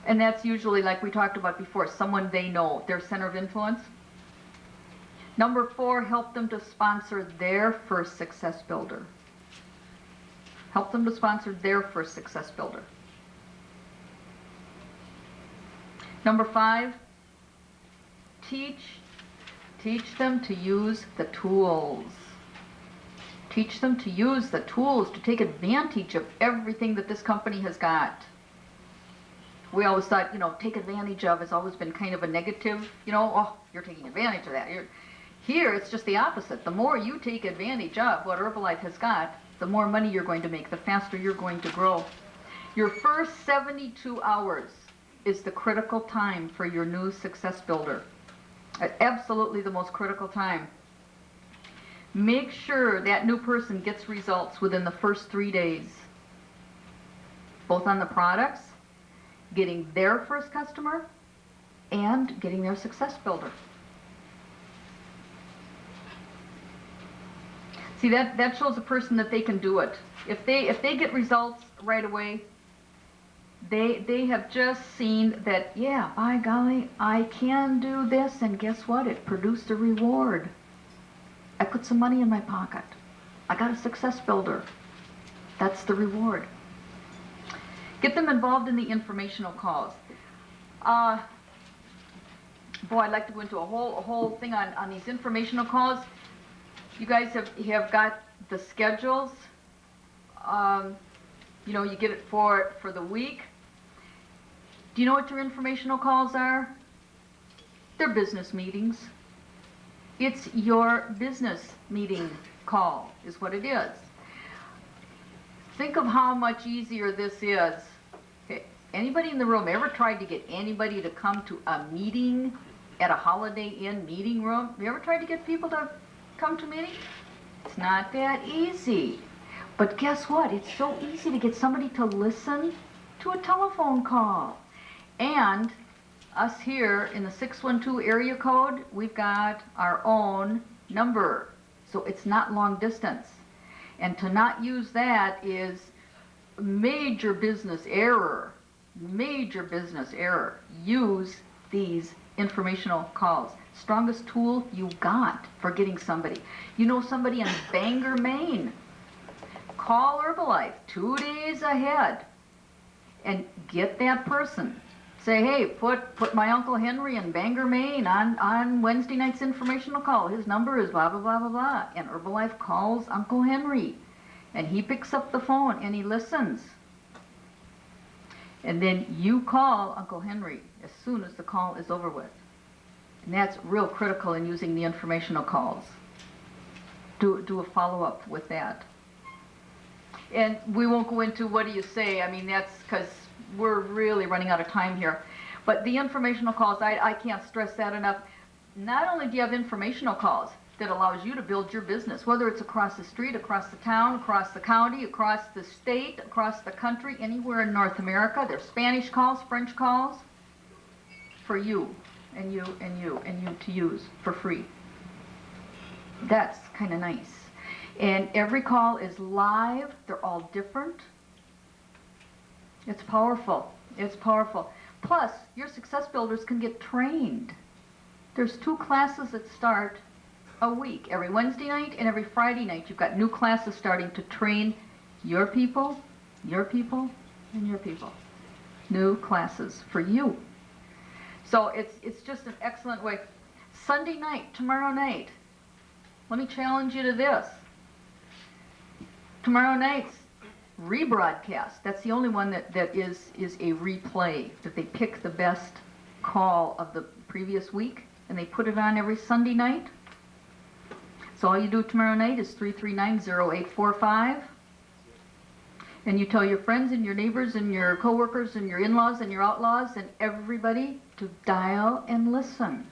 And that's usually, like we talked about before, someone they know, their center of influence. Number four, help them to sponsor their first success builder. Help them to sponsor their first success builder. Number five, teach them to use the tools. Teach them to use the tools to take advantage of everything that this company has got. We always thought, take advantage of has always been kind of a negative, oh, you're taking advantage of that. Here, it's just the opposite. The more you take advantage of what Herbalife has got, the more money you're going to make, the faster you're going to grow. Your first 72 hours is the critical time for your new success builder. Absolutely the most critical time. Make sure that new person gets results within the first 3 days, both on the products, getting their first customer, and getting their success builder. See, that shows a person that they can do it. If they get results right away, they have just seen that, yeah, by golly, I can do this, and guess what? It produced a reward. I put some money in my pocket. I got a success builder. That's the reward. Get them involved in the informational calls. Boy, I'd like to go into a whole thing on these informational calls. You guys have got the schedules. You know, you get it for the week. Do you know what your informational calls are? They're business meetings. It's your business meeting call is what it is. Think of how much easier this is. Okay. Anybody in the room ever tried to get anybody to come to a meeting at a Holiday Inn meeting room? Have you ever tried to get people to come to a meeting? It's not that easy. But guess what? It's so easy to get somebody to listen to a telephone call. And us here in the 612 area code, we've got our own number. So it's not long distance. And to not use that is major business error. Major business error. Use these informational calls. Strongest tool you got for getting somebody. You know somebody in Bangor, Maine. Call Herbalife 2 days ahead and get that person. Say, hey, put my Uncle Henry in Bangor, Maine on Wednesday night's informational call. His number is blah, blah, blah, blah, blah. And Herbalife calls Uncle Henry. And he picks up the phone and he listens. And then you call Uncle Henry as soon as the call is over with. And that's real critical in using the informational calls. Do a follow-up with that. And we won't go into what do you say. I mean, that's because we're really running out of time here. But the informational calls, I can't stress that enough. Not only do you have informational calls that allows you to build your business, whether it's across the street, across the town, across the county, across the state, across the country, anywhere in North America. There's Spanish calls, French calls for you and you and you and you to use for free. That's kind of nice. And every call is live. They're all different. It's powerful. It's powerful. Plus, your success builders can get trained. There's 2 classes that start a week. Every Wednesday night and every Friday night, you've got new classes starting to train your people, and your people. New classes for you. So it's just an excellent way. Sunday night, tomorrow night, let me challenge you to this. Tomorrow night's rebroadcast. That's the only one that is a replay, that they pick the best call of the previous week and they put it on every Sunday night. So all you do tomorrow night is 339-0845. And you tell your friends and your neighbors and your coworkers and your in-laws and your outlaws and everybody to dial and listen.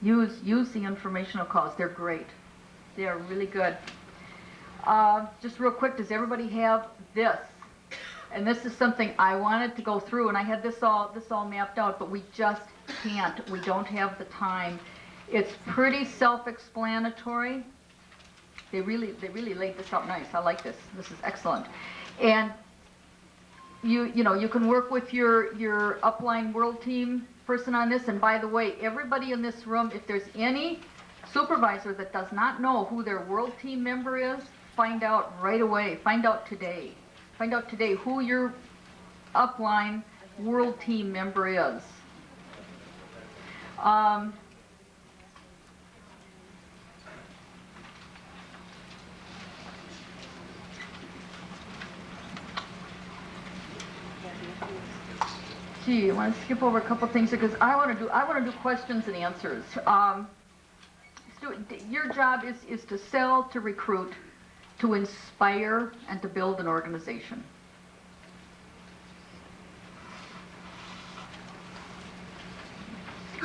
Use the informational calls. They're great. They are really good. Just real quick, does everybody have this? And this is something I wanted to go through, and I had this all mapped out, but we just can't. We don't have the time. It's pretty self-explanatory. They really laid this out nice. I like this. This is excellent. And you can work with your upline world team person on this. And by the way, everybody in this room, if there's any supervisor that does not know who their world team member is, find out right away. Find out today. Find out today who your upline world team member is. Gee, I want to skip over a couple things because I want to do questions and answers. Your job is to sell, to recruit, to inspire, and to build an organization.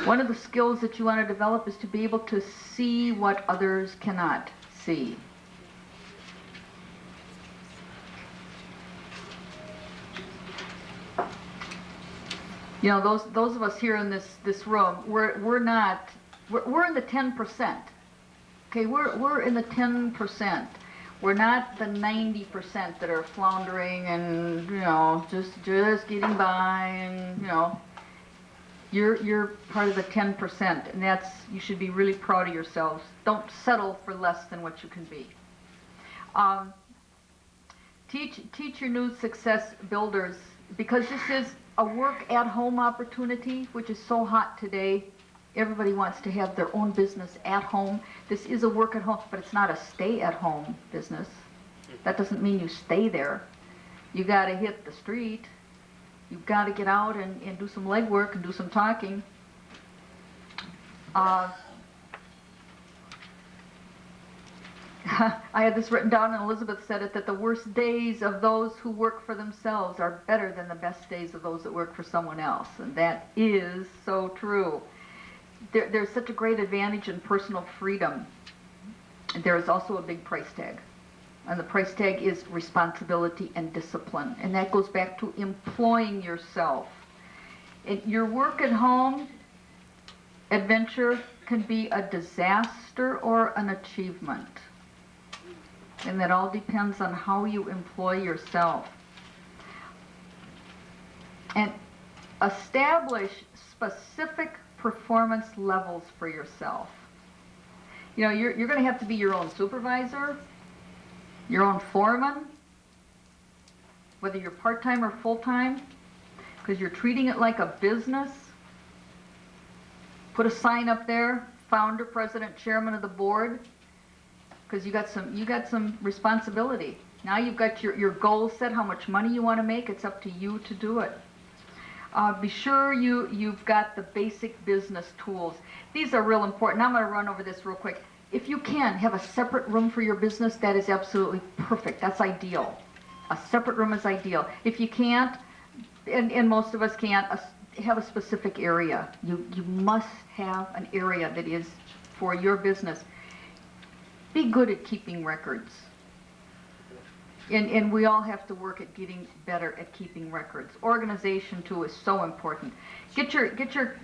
One of the skills that you want to develop is to be able to see what others cannot see. You know, those of us here in this room, we're in the 10%. Okay, we're in the 10%. We're not the 90% that are floundering and just getting by, and you're part of the 10%, and you should be really proud of yourselves. Don't settle for less than what you can be. Teach your new success builders, because this is a work at home opportunity, which is so hot today. Everybody wants to have their own business at home. This is a work at home, but it's not a stay at home business. That doesn't mean you stay there. You got to hit the street. You've got to get out and do some legwork and do some talking. I had this written down, and Elizabeth said it, that the worst days of those who work for themselves are better than the best days of those that work for someone else. And that is so true. There's such a great advantage in personal freedom. There is also a big price tag. And the price tag is responsibility and discipline. And that goes back to employing yourself. And your work at home adventure can be a disaster or an achievement. And that all depends on how you employ yourself. And establish specific performance levels for yourself. You know, you're going to have to be your own supervisor, your own foreman, whether you're part-time or full-time, because you're treating it like a business. Put a sign up there, founder, president, chairman of the board, because you got some responsibility. Now you've got your goals set, how much money you want to make. It's up to you to do it. Be sure you've got the basic business tools. These are real important. I'm going to run over this real quick. If you can have a separate room for your business, that is absolutely perfect. That's ideal. A separate room is ideal. If you can't, and most of us can't, have a specific area. You must have an area that is for your business. Be good at keeping records. And we all have to work at getting better at keeping records. Organization too is so important. Get your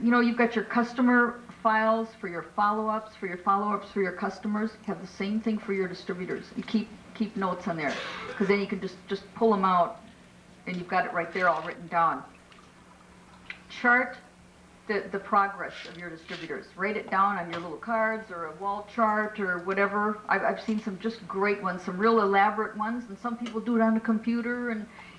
you know, you've got your customer files for your follow-ups, for your customers. Have the same thing for your distributors. And keep notes on there, because then you can just pull them out and you've got it right there all written down. Chart the progress of your distributors. Write it down on your little cards or a wall chart or whatever. I've seen some just great ones, some real elaborate ones, and some people do it on a computer,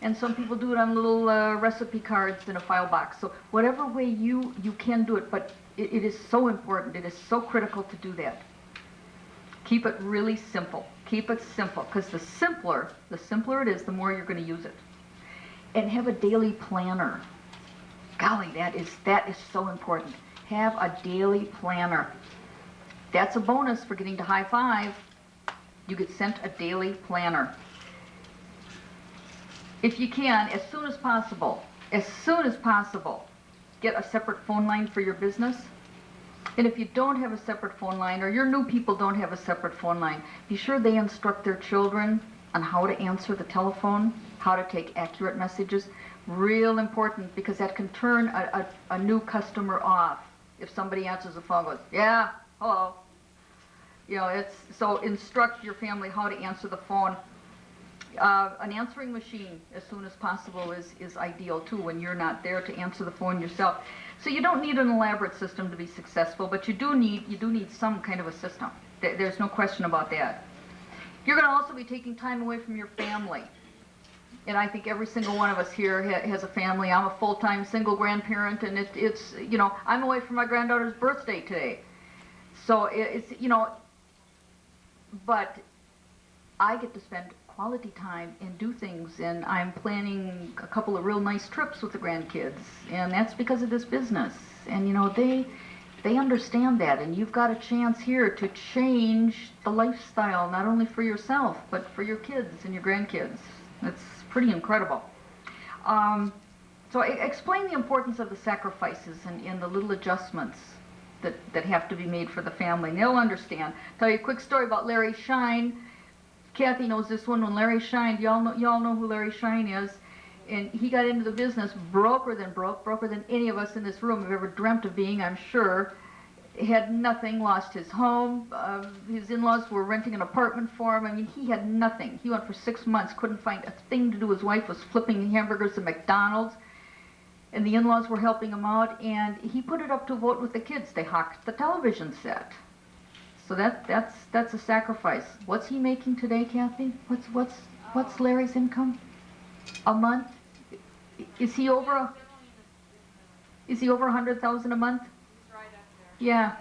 and some people do it on little recipe cards in a file box. So whatever way you can do it, but it is so important. It is so critical to do that. Keep it really simple. Keep it simple, because the simpler it is, the more you're going to use it. And have a daily planner. Golly, that is so important. Have a daily planner. That's a bonus for getting to high five. You get sent a daily planner. If you can, as soon as possible, get a separate phone line for your business. And if you don't have a separate phone line, or your new people don't have a separate phone line, be sure they instruct their children on how to answer the telephone, how to take accurate messages. Real important, because that can turn a new customer off. If somebody answers the phone, goes, yeah, hello. You know, so instruct your family how to answer the phone. An answering machine as soon as possible is ideal too, when you're not there to answer the phone yourself. So you don't need an elaborate system to be successful, but you do need some kind of a system. There's no question about that. You're going to also be taking time away from your family. And I think every single one of us here has a family. I'm a full-time single grandparent, and it's you know, I'm away from my granddaughter's birthday today. So it's, you know, but I get to spend quality time and do things, and I'm planning a couple of real nice trips with the grandkids, and that's because of this business. And you know, they understand that, and you've got a chance here to change the lifestyle, not only for yourself, but for your kids and your grandkids. It's pretty incredible. So explain the importance of the sacrifices and the little adjustments that have to be made for the family. And they'll understand. Tell you a quick story about Larry Shine. Kathy knows this one. When Larry Shine, y'all know who Larry Shine is. And he got into the business broker than any of us in this room have ever dreamt of being, I'm sure. He had nothing, lost his home. His in-laws were renting an apartment for him. I mean, he had nothing. He went for 6 months, couldn't find a thing to do. His wife was flipping hamburgers at McDonald's, and the in-laws were helping him out, and he put it up to vote with the kids. They hocked the television set. So that's a sacrifice. What's he making today, Kathy? What's Larry's income a month? Is he over 100,000 a month? He's right up there. Yeah.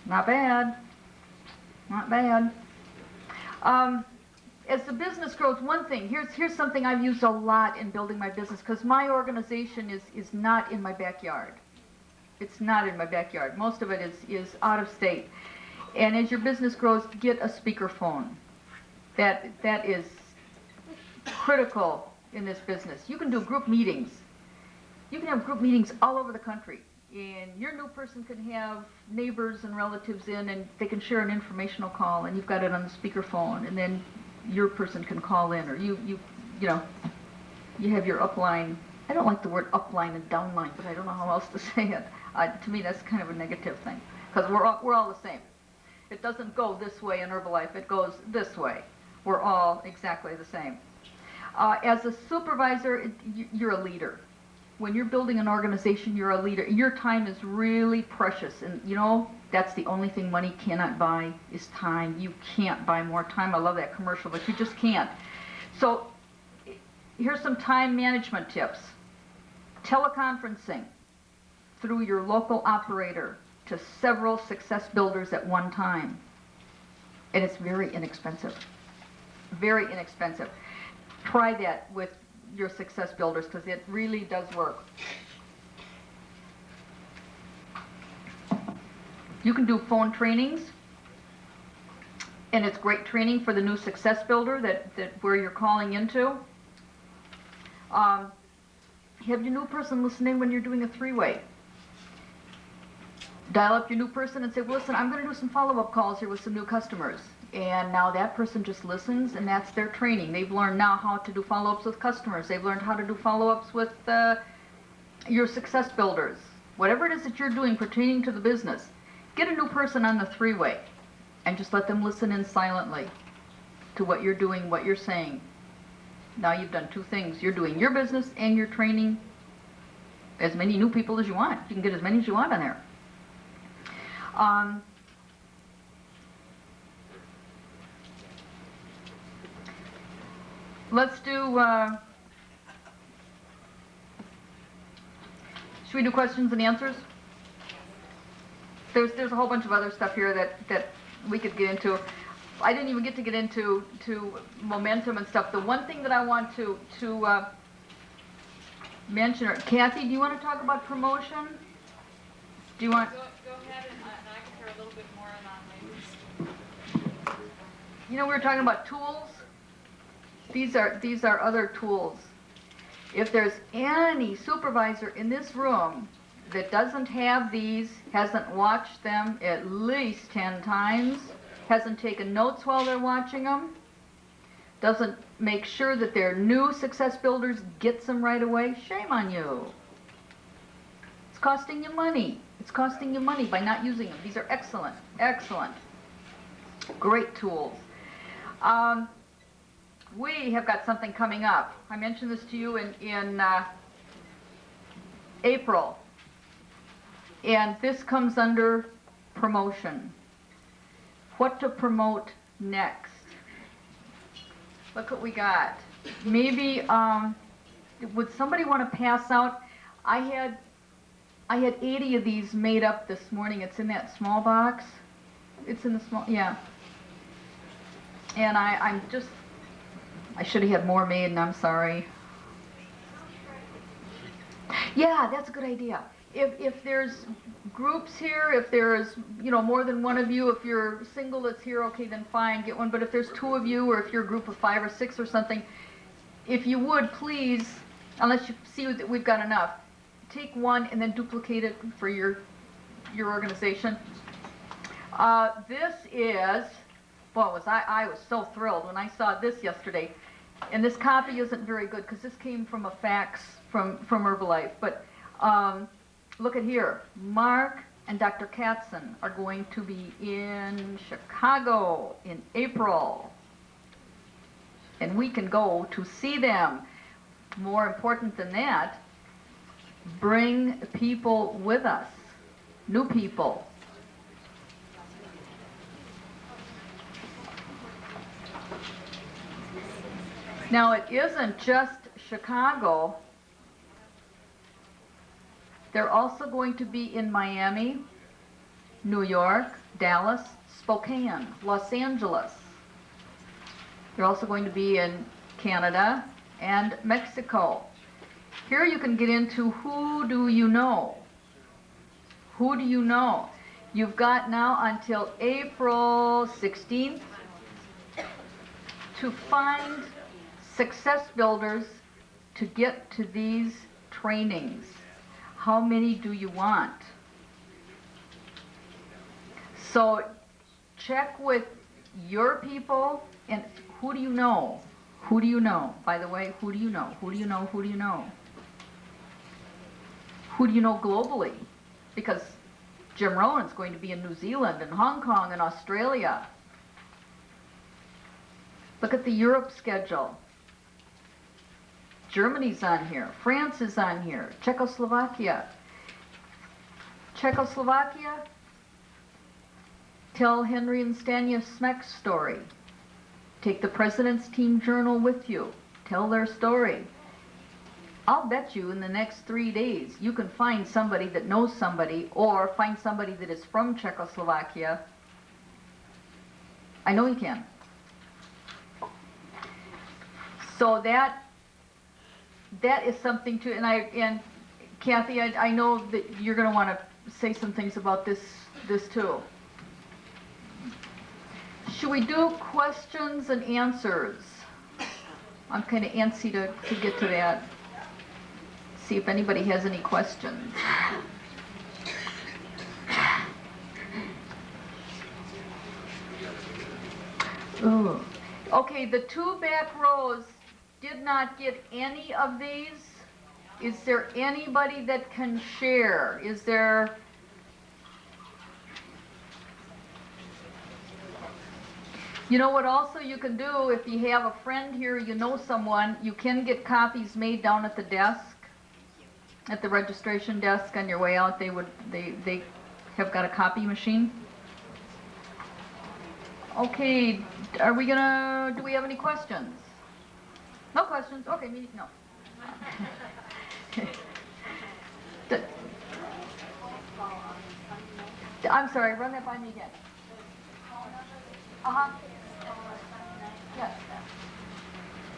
Not bad. Not bad. As the business grows, one thing, here's something I've used a lot in building my business, because my organization is not in my backyard. It's not in my backyard. Most of it is out of state. And as your business grows, get a speakerphone. That is critical in this business. You can do group meetings. You can have group meetings all over the country. And your new person can have neighbors and relatives in, and they can share an informational call, and you've got it on the speakerphone, and then your person can call in, or you know, you have your upline. I don't like the word upline and downline, but I don't know how else to say it. To me, that's kind of a negative thing, because we're all the same. It doesn't go this way in Herbalife, it goes this way. We're all exactly the same. As a supervisor, you're a leader. When you're building an organization, you're a leader. Your time is really precious, and you know, that's the only thing money cannot buy is time. You can't buy more time. I love that commercial, but you just can't. So here's some time management tips. Teleconferencing through your local operator to several success builders at one time. And it's very inexpensive. Very inexpensive. Try that with your success builders, because it really does work. You can do phone trainings, and it's great training for the new success builder that where you're calling into. Have your new person listening when you're doing a three-way. Dial up your new person and say, well, listen, I'm going to do some follow-up calls here with some new customers. And now that person just listens, and that's their training. They've learned now how to do follow-ups with customers. They've learned how to do follow-ups with your success builders. Whatever it is that you're doing pertaining to the business, get a new person on the three-way and just let them listen in silently to what you're doing, what you're saying. Now you've done two things. You're doing your business and you're training as many new people as you want. You can get as many as you want on there. Let's do, should we do questions and answers? There's a whole bunch of other stuff here that we could get into. I didn't even get into momentum and stuff. The one thing that I want to mention, Kathy, do you want to talk about promotion? Do you want? Go ahead, and I can share a little bit more on that later. You know, we were talking about tools. These are other tools. If there's any supervisor in this room that doesn't have these, hasn't watched them at least 10 times, hasn't taken notes while they're watching them, doesn't make sure that their new success builders gets them right away, shame on you. It's costing you money. It's costing you money by not using them. These are excellent, excellent, great tools. We have got something coming up. I mentioned this to you in April. And this comes under promotion. What to promote next. Look what we got. Maybe, would somebody want to pass out? I had 80 of these made up this morning. It's in that small box. It's in the small, yeah. And I should have had more made, and I'm sorry. Yeah, that's a good idea. If there's groups here, if there's, you know, more than one of you, if you're single that's here, okay, then fine, get one. But if there's 2 of you, or if you're a group of 5 or 6 or something, if you would, please, unless you see that we've got enough, take one and then duplicate it for your organization. This is, boy, I was so thrilled when I saw this yesterday. And this copy isn't very good because this came from a fax from Herbalife. But look at here. Mark and Dr. Katzen are going to be in Chicago in April. And we can go to see them. More important than that, bring people with us, new people. Now, it isn't just Chicago. They're also going to be in Miami, New York, Dallas, Spokane, Los Angeles. They're also going to be in Canada and Mexico. Here you can get into who do you know? Who do you know? You've got now until April 16th to find success builders to get to these trainings. How many do you want? So check with your people and who do you know? Who do you know? By the way, who do you know? Who do you know? Who do you know? Who do you know globally? Because Jim Rowan's going to be in New Zealand and Hong Kong and Australia. Look at the Europe schedule. Germany's on here. France is on here. Czechoslovakia. Czechoslovakia, tell Henry and Stanya Smek's story. Take the President's Team Journal with you. Tell their story. I'll bet you in the next 3 days you can find somebody that knows somebody or find somebody that is from Czechoslovakia. I know you can. So that is something to, and Kathy, I know that you're going to want to say some things about this too. Should we do questions and answers? I'm kind of antsy to get to that. See if anybody has any questions. Ooh. Okay, the two back rows did not get any of these. Is there anybody that can share? Is there... You know what also you can do, if you have a friend here, you know someone, you can get copies made down at the desk, at the registration desk on your way out. They have got a copy machine. Okay, are we gonna, do we have any questions? No questions? Okay, no. I'm sorry, run that by me again. Uh-huh. Yes.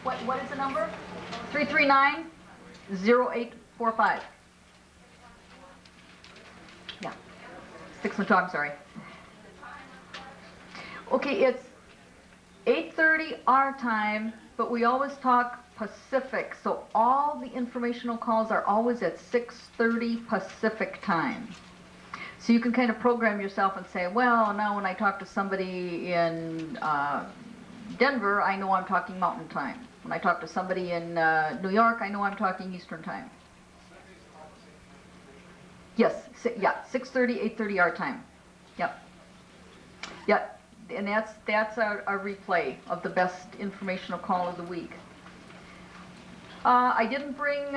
What is the number? 339-0845. Yeah. 612, I'm sorry. Okay, it's 8:30 our time, but we always talk Pacific, so all the informational calls are always at 6:30 Pacific time. So you can kind of program yourself and say, well, now when I talk to somebody in Denver, I know I'm talking Mountain Time. When I talk to somebody in New York, I know I'm talking Eastern Time. Yes, yeah, 6:30, 8:30 our time. Yep. Yep. And that's a replay of the best informational call of the week. I didn't bring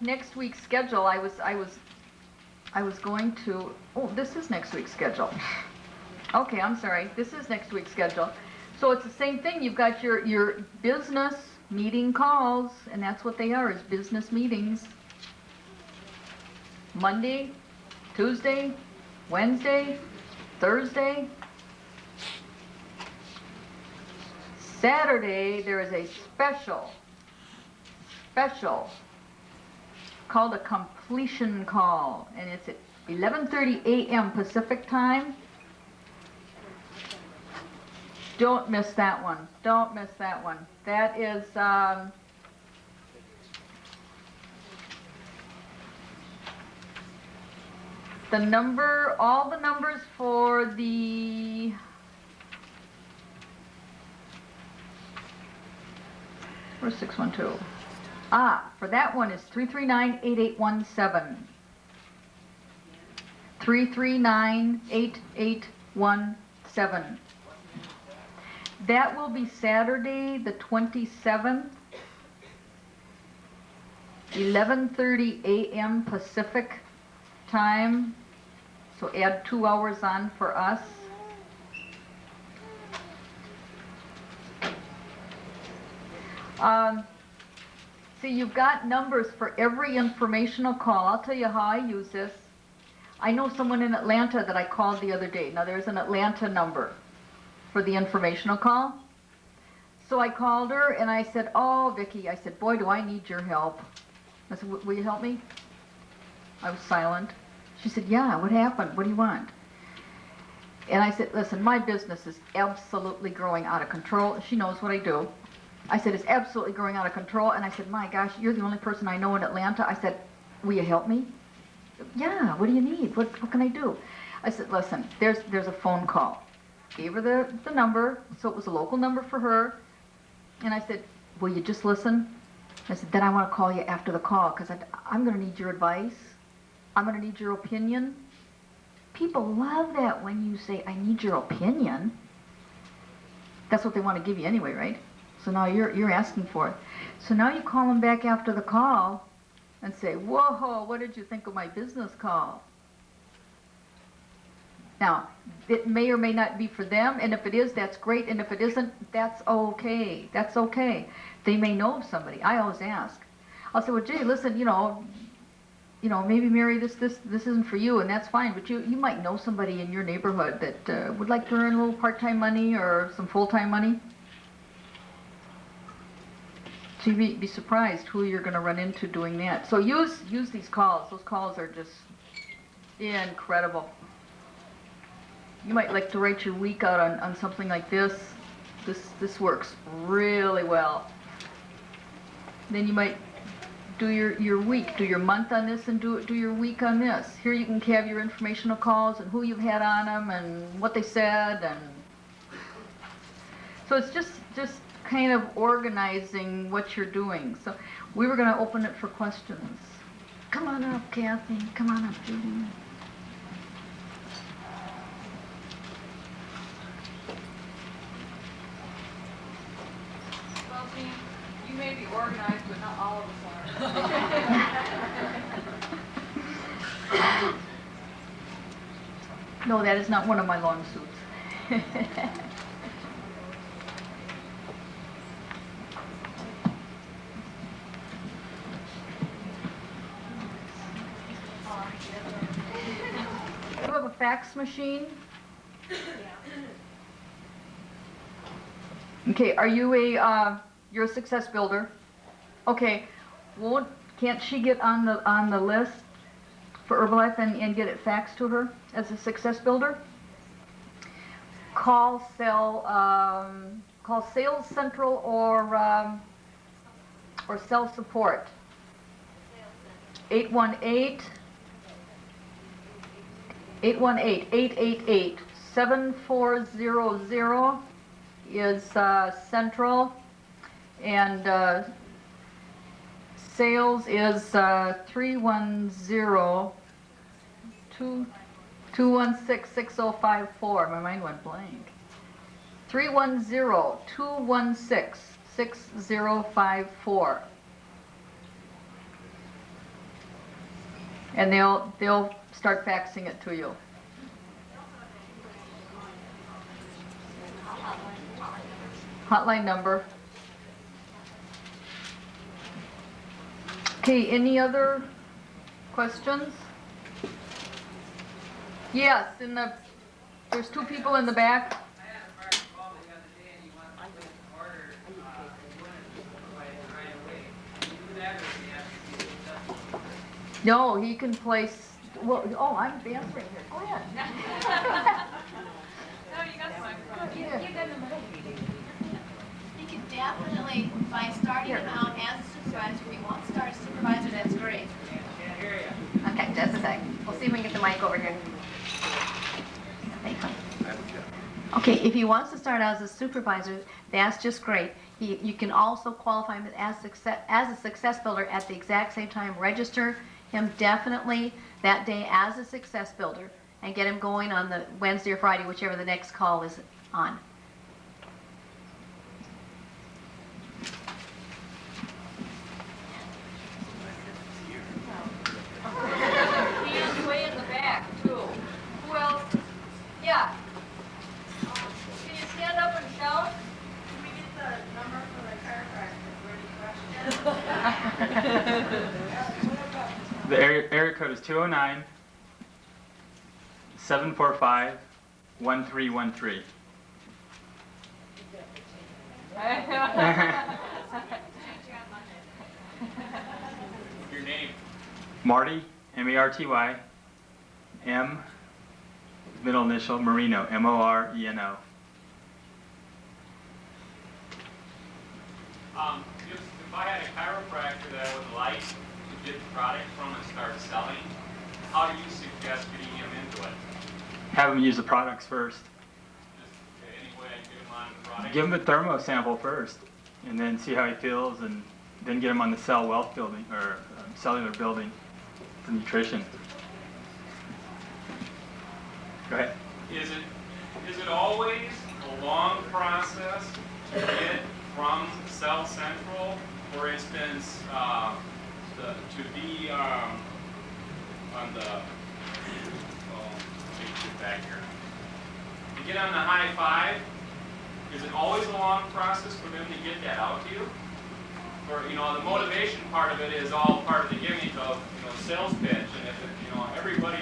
next week's schedule. I was going to. Oh, this is next week's schedule. Okay, I'm sorry. This is next week's schedule. So it's the same thing. You've got your business meeting calls, and that's what they are, is business meetings. Monday, Tuesday, Wednesday, Thursday. Saturday, there is a special called a completion call, and it's at 11:30 a.m. Pacific time. Don't miss that one. Don't miss that one. That is the number, all the numbers for the where's 612? For that one is 339-8817. 339-8817. That will be Saturday the 27th, 11:30 a.m. Pacific time. So add 2 hours on for us. See, you've got numbers for every informational call. I'll tell you how I use this. I know someone in Atlanta that I called the other day. Now, there's an Atlanta number for the informational call. So I called her and I said, oh, Vicki, I said, boy, do I need your help. I said, will you help me? I was silent. She said, yeah, what happened? What do you want? And I said, listen, my business is absolutely growing out of control. She knows what I do. I said, it's absolutely growing out of control. And I said, my gosh, you're the only person I know in Atlanta. I said, will you help me? Yeah, what do you need? What can I do? I said, listen, there's a phone call. Gave her the number, so it was a local number for her. And I said, will you just listen? I said, then I want to call you after the call because I'm going to need your advice. I'm going to need your opinion. People love that when you say, I need your opinion. That's what they want to give you anyway, right? So now you're asking for it. So now you call them back after the call and say, whoa, what did you think of my business call? Now, it may or may not be for them, and if it is, that's great, and if it isn't, that's okay. That's okay. They may know of somebody. I always ask. I'll say, well, Jay, listen, maybe Mary, this isn't for you, and that's fine, but you might know somebody in your neighborhood that would like to earn a little part-time money or some full-time money. So you'd be surprised who you're going to run into doing that. So use these calls. Those calls are just incredible. You might like to write your week out on something like this. This works really well. Then you might do your week, do your month on this, and do your week on this. Here you can have your informational calls and who you've had on them and what they said, and so it's just kind of organizing what you're doing. So we were going to open it for questions. Come on up, Kathy. Come on up, Judy. Well, see, you may be organized, but not all of us are. No, that is not one of my long suits. You have a fax machine? Okay, are you you're a success builder? Okay, can't she get on the list for Herbalife and get it faxed to her as a success builder? Call Sales Central or Sales Support. 818-888-7400 is Central, and Sales is 310-216-6054. My mind went blank. 310-216-6054. And they'll start faxing it to you. Hotline number. Okay, any other questions? Yes, there's two people in the back. I had a partner call me the other day and he wanted to place an order, he wanted to supervise it right away. Can you do that or do you have to be successful? No, he can place, I'm answering here. Go ahead. No, you got the microphone. Yeah. You can definitely, by starting him out as a supervisor, if you want to start as a supervisor, that's great. Can't hear you. Okay, just a sec. We'll see if we can get the mic over here. Okay, if he wants to start out as a supervisor, that's just great. You can also qualify him as a success builder at the exact same time. Register him definitely that day as a success builder and get him going on the Wednesday or Friday, whichever the next call is on. Hands way in the back, too. Who else? Yeah. Can you stand up and shout? Can we get the number for the chiropractor for any questions? The area code is 209-745-1313. Your name? Marty, M-A-R-T-Y, M, middle initial, Marino, M-O-R-E-N-O. If I had a chiropractor that I would like to get the product from and start selling, how do you suggest getting him into it? Have them use the products first. Just any way I get him on the product? Give him a thermo sample first, and then see how he feels, and then get him on the cell wealth building, or cellular building for nutrition. Go ahead. Is it always a long process to get from Cell Central, for instance, to be on the, let me get back here. To get on the high five, is it always a long process for them to get that out to you? Or, the motivation part of it is all part of the gimmick of, sales pitch, and if it, everybody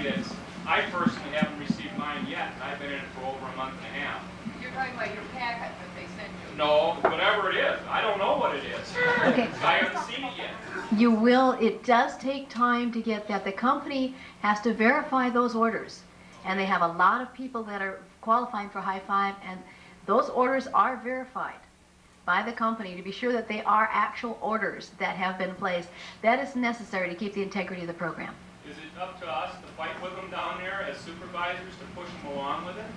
I personally haven't received mine yet, and I've been in it for over a month and a half. You're talking about your packet that they send you. No, whatever it is. I don't know what it is. Okay. I haven't seen it yet. You will, it does take time to get that. The company has to verify those orders. And they have a lot of people that are qualifying for high five, and those orders are verified by the company to be sure that they are actual orders that have been placed. That is necessary to keep the integrity of the program. Is it up to us to fight with them down there as supervisors to push them along with it?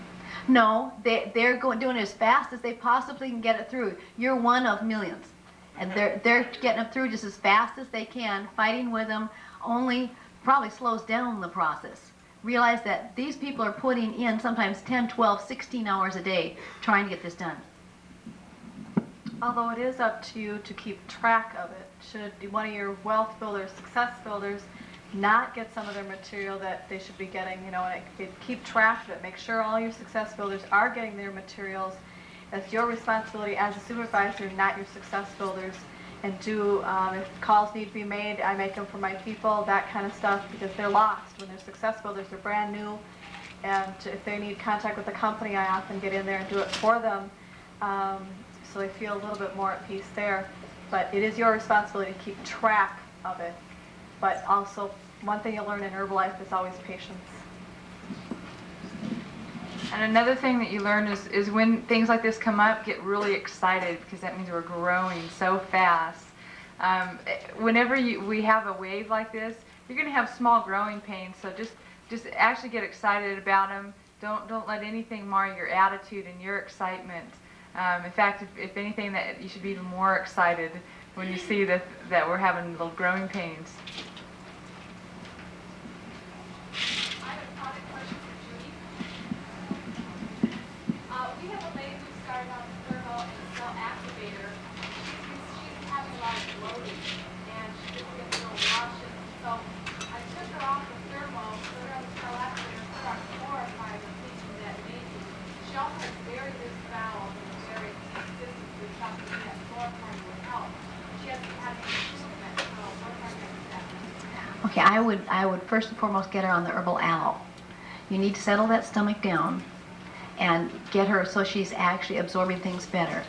No, they're doing it as fast as they possibly can get it through. You're one of millions. And they're getting it through just as fast as they can. Fighting with them only probably slows down the process. Realize that these people are putting in sometimes 10, 12, 16 hours a day trying to get this done. Although it is up to you to keep track of it. Should one of your wealth builders, success builders, not get some of their material that they should be getting, and keep track of it. Make sure all your success builders are getting their materials. That's your responsibility as a supervisor, not your success builders. And if calls need to be made, I make them for my people, that kind of stuff, because they're lost. When they're success builders, they're brand new. And if they need contact with the company, I often get in there and do it for them. So they feel a little bit more at peace there. But it is your responsibility to keep track of it. But also, one thing you'll learn in Herbalife is always patience. And another thing that you learn is when things like this come up, get really excited, because that means we're growing so fast. Whenever we have a wave like this, you're going to have small growing pains. So just actually get excited about them. Don't let anything mar your attitude and your excitement. In fact, if anything, that you should be even more excited when you see that we're having little growing pains. I have a product question for Judy. We have a lady who started on the thermal and cell activator. She's having a lot of bloating, and she just gets a little nauseous. So I took her off the thermal, put her on the cell activator, put her on chloride, thinking that maybe she also has very loose bowels and very consistently something that chloride would help. She hasn't had any improvement, so what am I going to say? Okay, I would first and foremost get her on the herbal aloe. You need to settle that stomach down and get her so she's actually absorbing things better.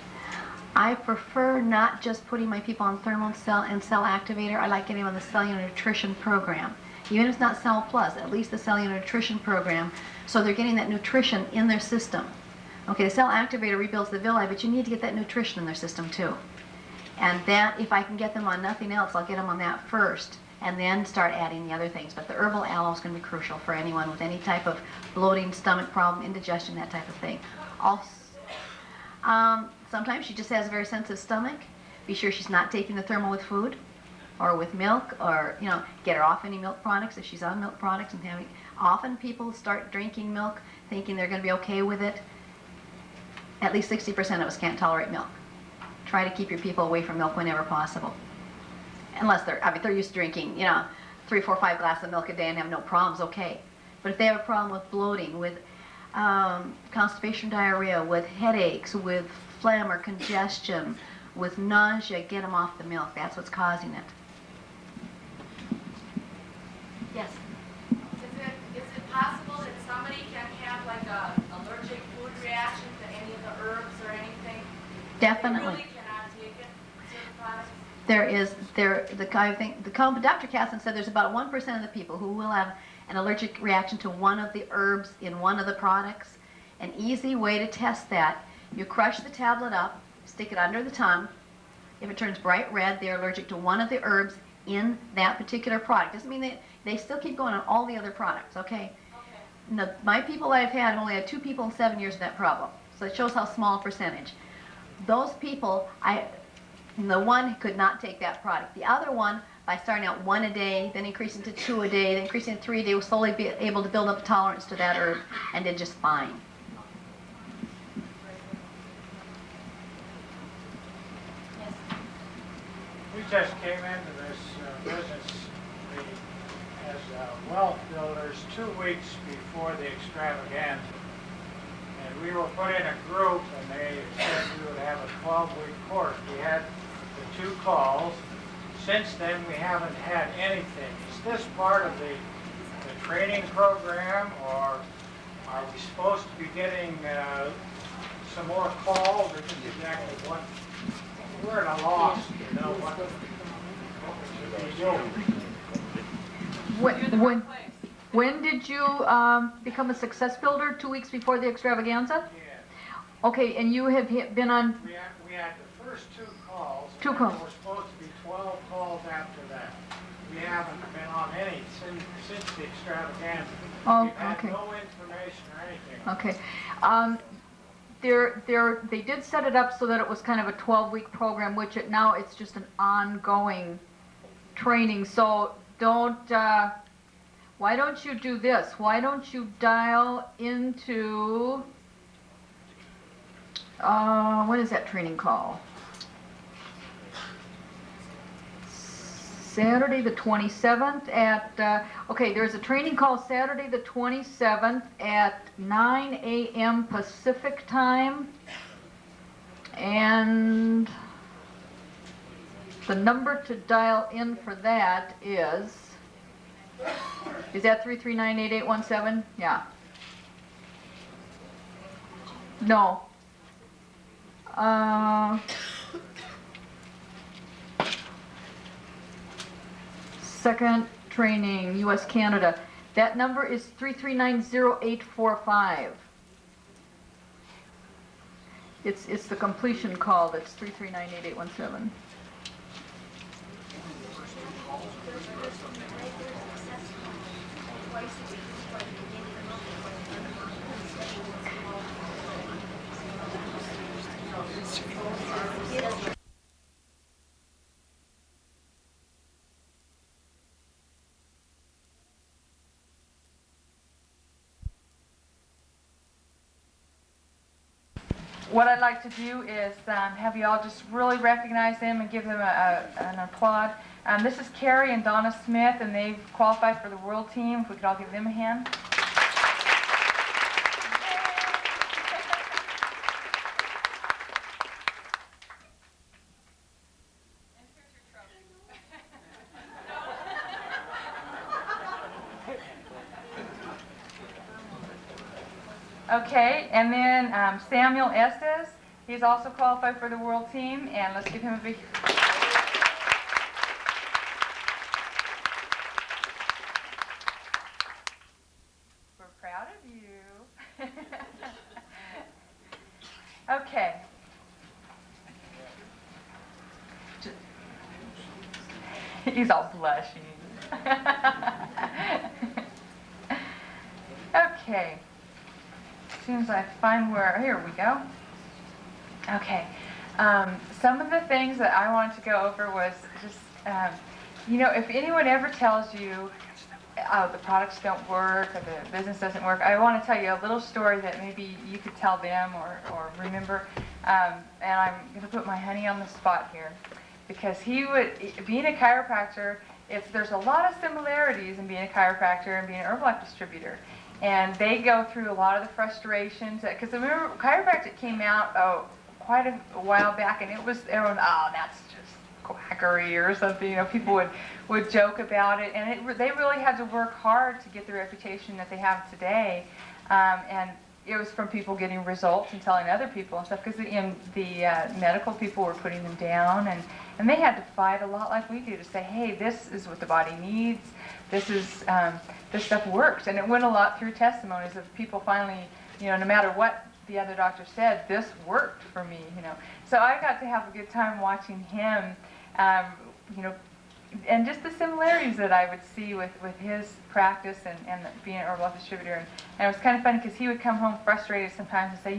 I prefer not just putting my people on thermal cell and cell activator. I like getting them on the cellular nutrition program. Even if it's not Cell Plus, at least the cellular nutrition program, so they're getting that nutrition in their system. Okay, the cell activator rebuilds the villi, but you need to get that nutrition in their system too. And that, if I can get them on nothing else, I'll get them on that first, and then start adding the other things. But the herbal aloe is going to be crucial for anyone with any type of bloating, stomach problem, indigestion, that type of thing. Also, sometimes she just has a very sensitive stomach. Be sure she's not taking the thermal with food or with milk, or get her off any milk products if she's on milk products. And often people start drinking milk thinking they're going to be okay with it. At least 60% of us can't tolerate milk. Try to keep your people away from milk whenever possible. Unless they're used to drinking, 3, 4, 5 glasses of milk a day and have no problems, okay. But if they have a problem with bloating, with constipation, diarrhea, with headaches, with phlegm or congestion, with nausea, get them off the milk. That's what's causing it. Definitely. They really cannot take it, certain products? I think, Dr. Casson said there's about 1% of the people who will have an allergic reaction to one of the herbs in one of the products. An easy way to test that, you crush the tablet up, stick it under the tongue. If it turns bright red, they're allergic to one of the herbs in that particular product. Doesn't mean they still keep going on all the other products, okay? No, my people I've had, I've only had 2 people in 7 years with that problem. So it shows how small a percentage. Those people, the one could not take that product. The other one, by starting out 1 a day, then increasing to 2 a day, then increasing to 3 a day, was slowly be able to build up a tolerance to that herb and did just fine. We just came into this business as wealth builders 2 weeks before the extravaganza. And we were put in a group and they said we would have a 12-week course. We had the 2 calls. Since then we haven't had anything. Is this part of the training program, or are we supposed to be getting some more calls, or just exactly what? We're at a loss, you know, what we should be doing. When did you become a success builder? 2 weeks before the extravaganza? Yeah. Okay, and you have been on... We had the first 2 calls. 2 calls. There were supposed to be 12 calls after that. We haven't been on any since the extravaganza. Oh, We've had okay. no information or anything. Okay. They did set it up so that it was kind of a 12-week program, which now it's just an ongoing training. So why don't you do this? Why don't you dial into, what is that training called? Saturday the 27th at, okay, there's a training call Saturday the 27th at 9 a.m. Pacific time. And the number to dial in for that is that 339-8817? Yeah. No. Second training, U.S. Canada. That number is 339-0845. It's the completion call that's 339-8817. What I'd like to do is have you all just really recognize them and give them an applaud. This is Carrie and Donna Smith, and they've qualified for the world team. If we could all give them a hand. Okay, and then Samuel Estes, he's also qualified for the world team, and let's give him a big... We're proud of you. Okay. He's all blushing. Okay. As soon as I find where, here we go. Okay. Some of the things that I wanted to go over was just, you know, if anyone ever tells you, oh, the products don't work or the business doesn't work, I want to tell you a little story that maybe you could tell them or remember. And I'm going to put my honey on the spot here because being a chiropractor, there's a lot of similarities in being a chiropractor and being an Herbalife distributor. And they go through a lot of the frustrations, because remember, chiropractic came out quite a while back, and everyone, oh, that's just quackery or something. You know, people would joke about it, and they really had to work hard to get the reputation that they have today. And it was from people getting results and telling other people and stuff, because the medical people were putting them down, and they had to fight a lot like we do to say, hey, this is what the body needs, this stuff works. And it went a lot through testimonies of people finally, no matter what the other doctor said, this worked for me, So I got to have a good time watching him, and just the similarities that I would see with his practice and being an Herbalife distributor. And it was kind of funny because he would come home frustrated sometimes and say,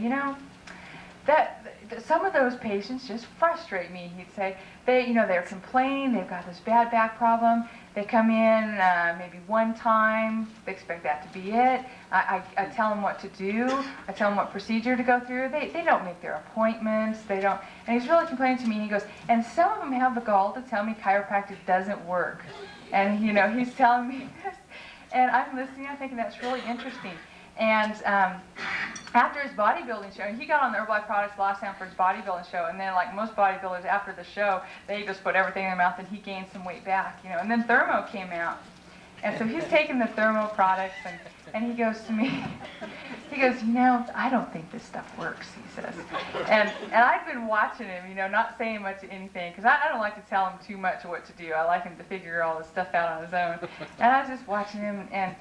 that some of those patients just frustrate me. He'd say, they're complaining, they've got this bad back problem. They come in maybe one time, they expect that to be it. I tell them what to do. I tell them what procedure to go through. They don't make their appointments. They don't. And he's really complaining to me. And he goes, and some of them have the gall to tell me chiropractic doesn't work. And he's telling me this, and I'm listening. I'm thinking that's really interesting. And after his bodybuilding show, he got on the Herbalife products last time for his bodybuilding show, and then like most bodybuilders after the show, they just put everything in their mouth, and he gained some weight back, And then Thermo came out, and so he's taking the Thermo products, and he goes to me, he goes, I don't think this stuff works, he says. And I've been watching him, not saying much of anything, because I don't like to tell him too much of what to do. I like him to figure all this stuff out on his own. And I was just watching him, and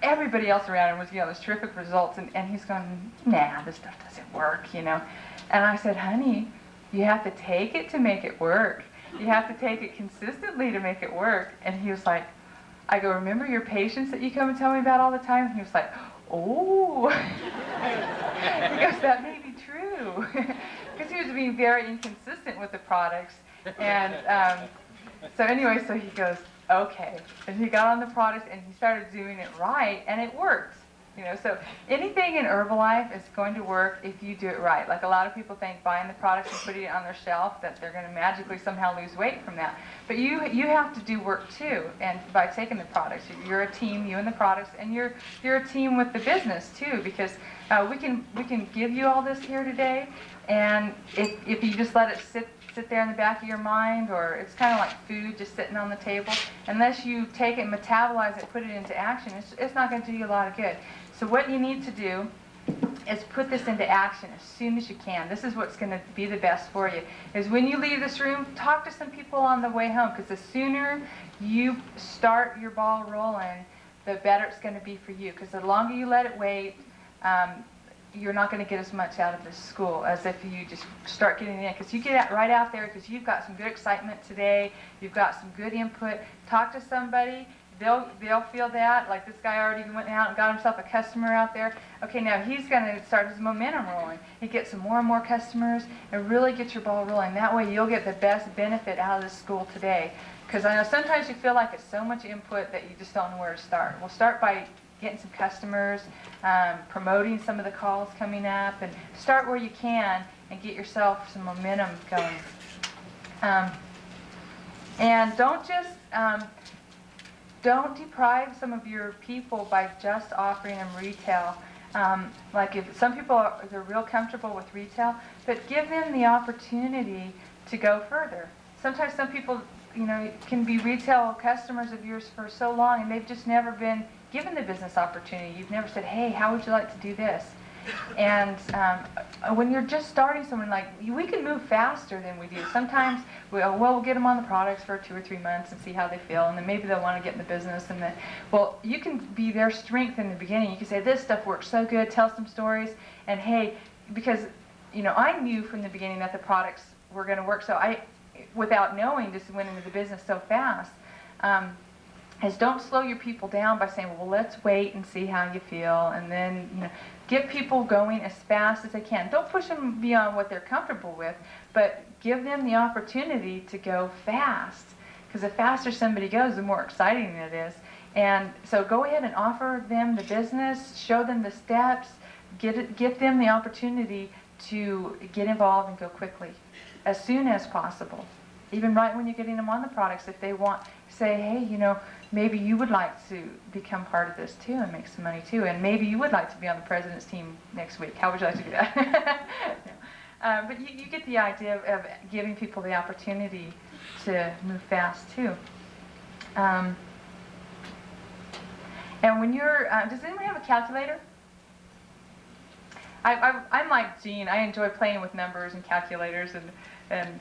everybody else around him was getting those terrific results, and he's going, nah, this stuff doesn't work, And I said, honey, you have to take it to make it work. You have to take it consistently to make it work. And he was like, I go, remember your patients that you come and tell me about all the time? And he was like, oh. He goes, that may be true. Because he was being very inconsistent with the products. And so anyway, so he goes, okay. And he got on the products and he started doing it right, and it worked. So anything in Herbalife is going to work if you do it right. Like a lot of people think buying the products and putting it on their shelf that they're going to magically somehow lose weight from that. But you have to do work too, and by taking the products, you're a team, you and the products, and you're a team with the business too, because we can give you all this here today, and if you just let it sit there in the back of your mind, or it's kind of like food just sitting on the table, unless you take it, metabolize it, put it into action, it's not going to do you a lot of good. So what you need to do is put this into action as soon as you can. This is what's going to be the best for you, is when you leave this room, talk to some people on the way home, because the sooner you start your ball rolling, the better it's going to be for you, because the longer you let it wait, you're not going to get as much out of this school as if you just start getting in, because you get right out there, because you've got some good excitement today, you've got some good input. Talk to somebody, they'll feel that, like this guy already went out and got himself a customer out there. Okay, now he's going to start his momentum rolling. He gets some more and more customers, and really get your ball rolling. That way you'll get the best benefit out of this school today, because I know sometimes you feel like it's so much input that you just don't know where to start. We'll start by getting some customers, promoting some of the calls coming up, and start where you can and get yourself some momentum going. And don't deprive some of your people by just offering them retail. Like if some people they're real comfortable with retail, but give them the opportunity to go further. Sometimes some people, can be retail customers of yours for so long, and they've just never been given the business opportunity. You've never said, hey, how would you like to do this? And when you're just starting someone, like, we can move faster than we do. Sometimes we'll get them on the products for 2 or 3 months and see how they feel, and then maybe they'll want to get in the business. And then, well, you can be their strength in the beginning. You can say, this stuff works so good, tell some stories, and hey, because, I knew from the beginning that the products were going to work, so I, without knowing, just went into the business so fast. Is don't slow your people down by saying, well, let's wait and see how you feel, and then, get people going as fast as they can. Don't push them beyond what they're comfortable with, but give them the opportunity to go fast, because the faster somebody goes, the more exciting it is. And so go ahead and offer them the business, show them the steps, give them the opportunity to get involved and go quickly, as soon as possible. Even right when you're getting them on the products, if they want, say, hey, maybe you would like to become part of this too and make some money too, and maybe you would like to be on the president's team next week. How would you like to do that? No. But you get the idea of giving people the opportunity to move fast too. And when you're, does anyone have a calculator? I'm like Jean. I enjoy playing with numbers and calculators and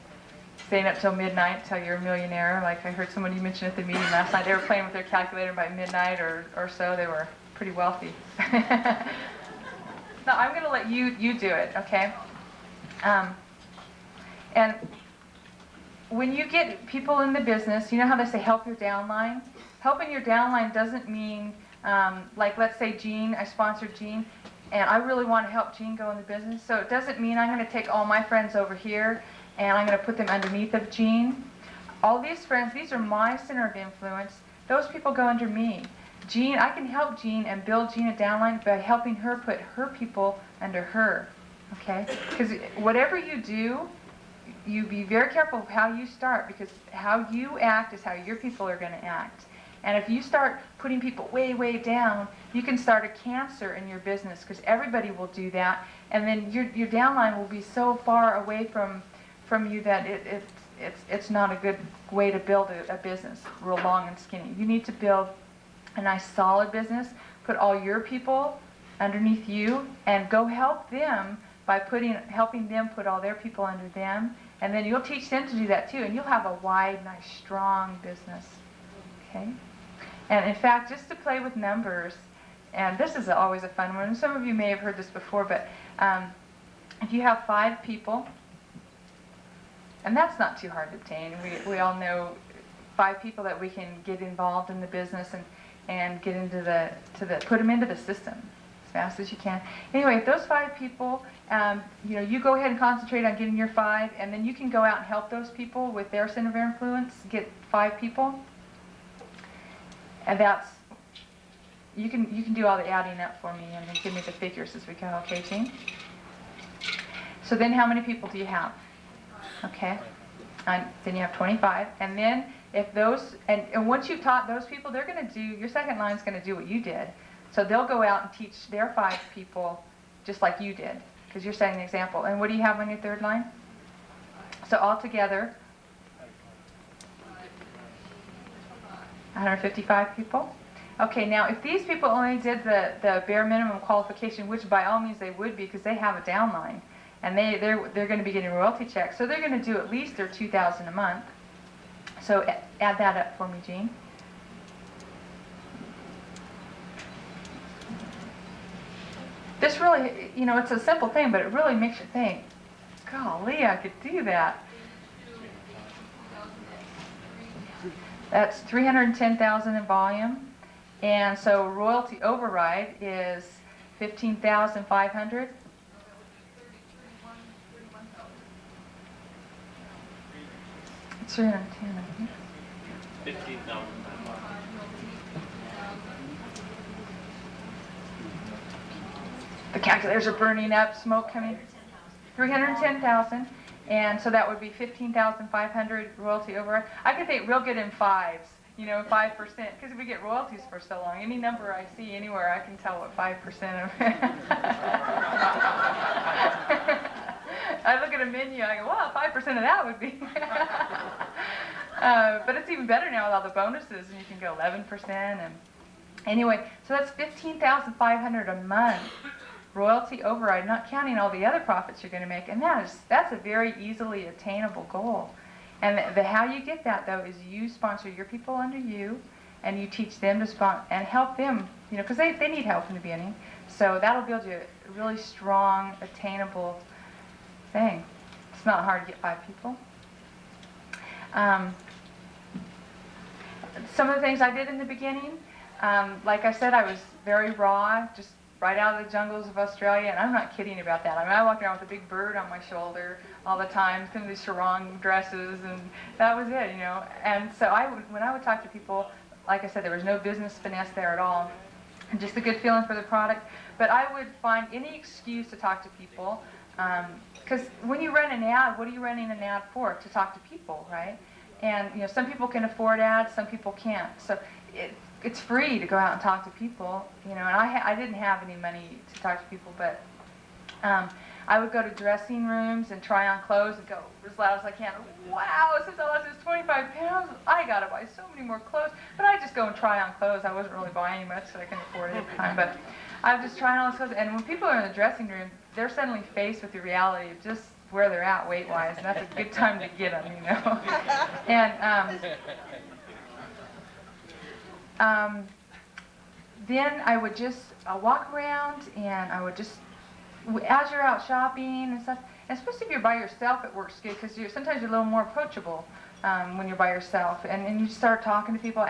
staying up till midnight till you're a millionaire. Like I heard somebody mention at the meeting last night, they were playing with their calculator by midnight or so. They were pretty wealthy. No, I'm going to let you do it, okay? And when you get people in the business, you know how they say help your downline? Helping your downline doesn't mean, like let's say Jean, I sponsored Jean, and I really want to help Jean go in the business. So it doesn't mean I'm going to take all my friends over here and I'm going to put them underneath of Jean. All these friends, these are my center of influence. Those people go under me. Jean, I can help Jean and build Jean a downline by helping her put her people under her, okay? Because whatever you do, you be very careful of how you start, because how you act is how your people are going to act. And if you start putting people way, way down, you can start a cancer in your business, because everybody will do that, and then your downline will be so far away from you that it's not a good way to build a business, real long and skinny. You need to build a nice solid business, put all your people underneath you, and go help them by helping them put all their people under them, and then you'll teach them to do that too, and you'll have a wide, nice, strong business, okay? And in fact, just to play with numbers, and this is always a fun one, and some of you may have heard this before, but if you have 5 people, and that's not too hard to obtain, we all know 5 people that we can get involved in the business and get into put them into the system as fast as you can. Anyway, if those 5 people, you go ahead and concentrate on getting your 5, and then you can go out and help those people with their center of influence, get 5 people. And you can do all the adding up for me and then give me the figures as we go, okay, Jean? So then how many people do you have? Okay, and then you have 25, and then if those, and once you've taught those people, they're going to do, your second line's going to do what you did. So they'll go out and teach their 5 people just like you did, because you're setting an example. And what do you have on your third line? So altogether, 155 people. Okay, now if these people only did the bare minimum qualification, which by all means they would be because they have a downline, and they're going to be getting royalty checks, so they're going to do at least their $2,000 a month. So add that up for me, Jean. This really, it's a simple thing, but it really makes you think, golly, I could do that. That's 310,000 in volume, and so royalty override is 15,500. It's 310, I think. 15,000. The calculators are burning up, smoke coming. 310,000, and so that would be 15,500 royalty override. I could think real good in 5s, 5%, because we get royalties for so long. Any number I see anywhere, I can tell what 5% of. I look at a menu, I go, wow, 5% of that would be. But it's even better now with all the bonuses, and you can go 11%. And anyway, so that's 15,500 a month royalty override, not counting all the other profits you're going to make, and that's a very easily attainable goal. And the how you get that though is you sponsor your people under you, and you teach them to sponsor and help them, because they need help in the beginning. So that'll build you a really strong, attainable thing. It's not hard to get 5 people. Some of the things I did in the beginning, like I said, I was very raw, just right out of the jungles of Australia, and I'm not kidding about that. I walked around with a big bird on my shoulder all the time, some of these sarong dresses, and that was it, And so when I would talk to people, like I said, there was no business finesse there at all, and just a good feeling for the product. But I would find any excuse to talk to people, because when you run an ad, what are you running an ad for? To talk to people, right? And some people can afford ads, some people can't. So it's free to go out and talk to people, and I didn't have any money to talk to people, but I would go to dressing rooms and try on clothes and go as loud as I can. Wow, since I lost this 25 pounds, I gotta buy so many more clothes. But I just go and try on clothes. I wasn't really buying much because I couldn't afford it at the time. But I was just trying on clothes. And when people are in the dressing room, they're suddenly faced with the reality of just where they're at weight-wise, and that's a good time to get them, you know. And then I would just walk around, and I would just, as you're out shopping and stuff, and especially if you're by yourself, it works good because sometimes you're a little more approachable when you're by yourself, and you start talking to people.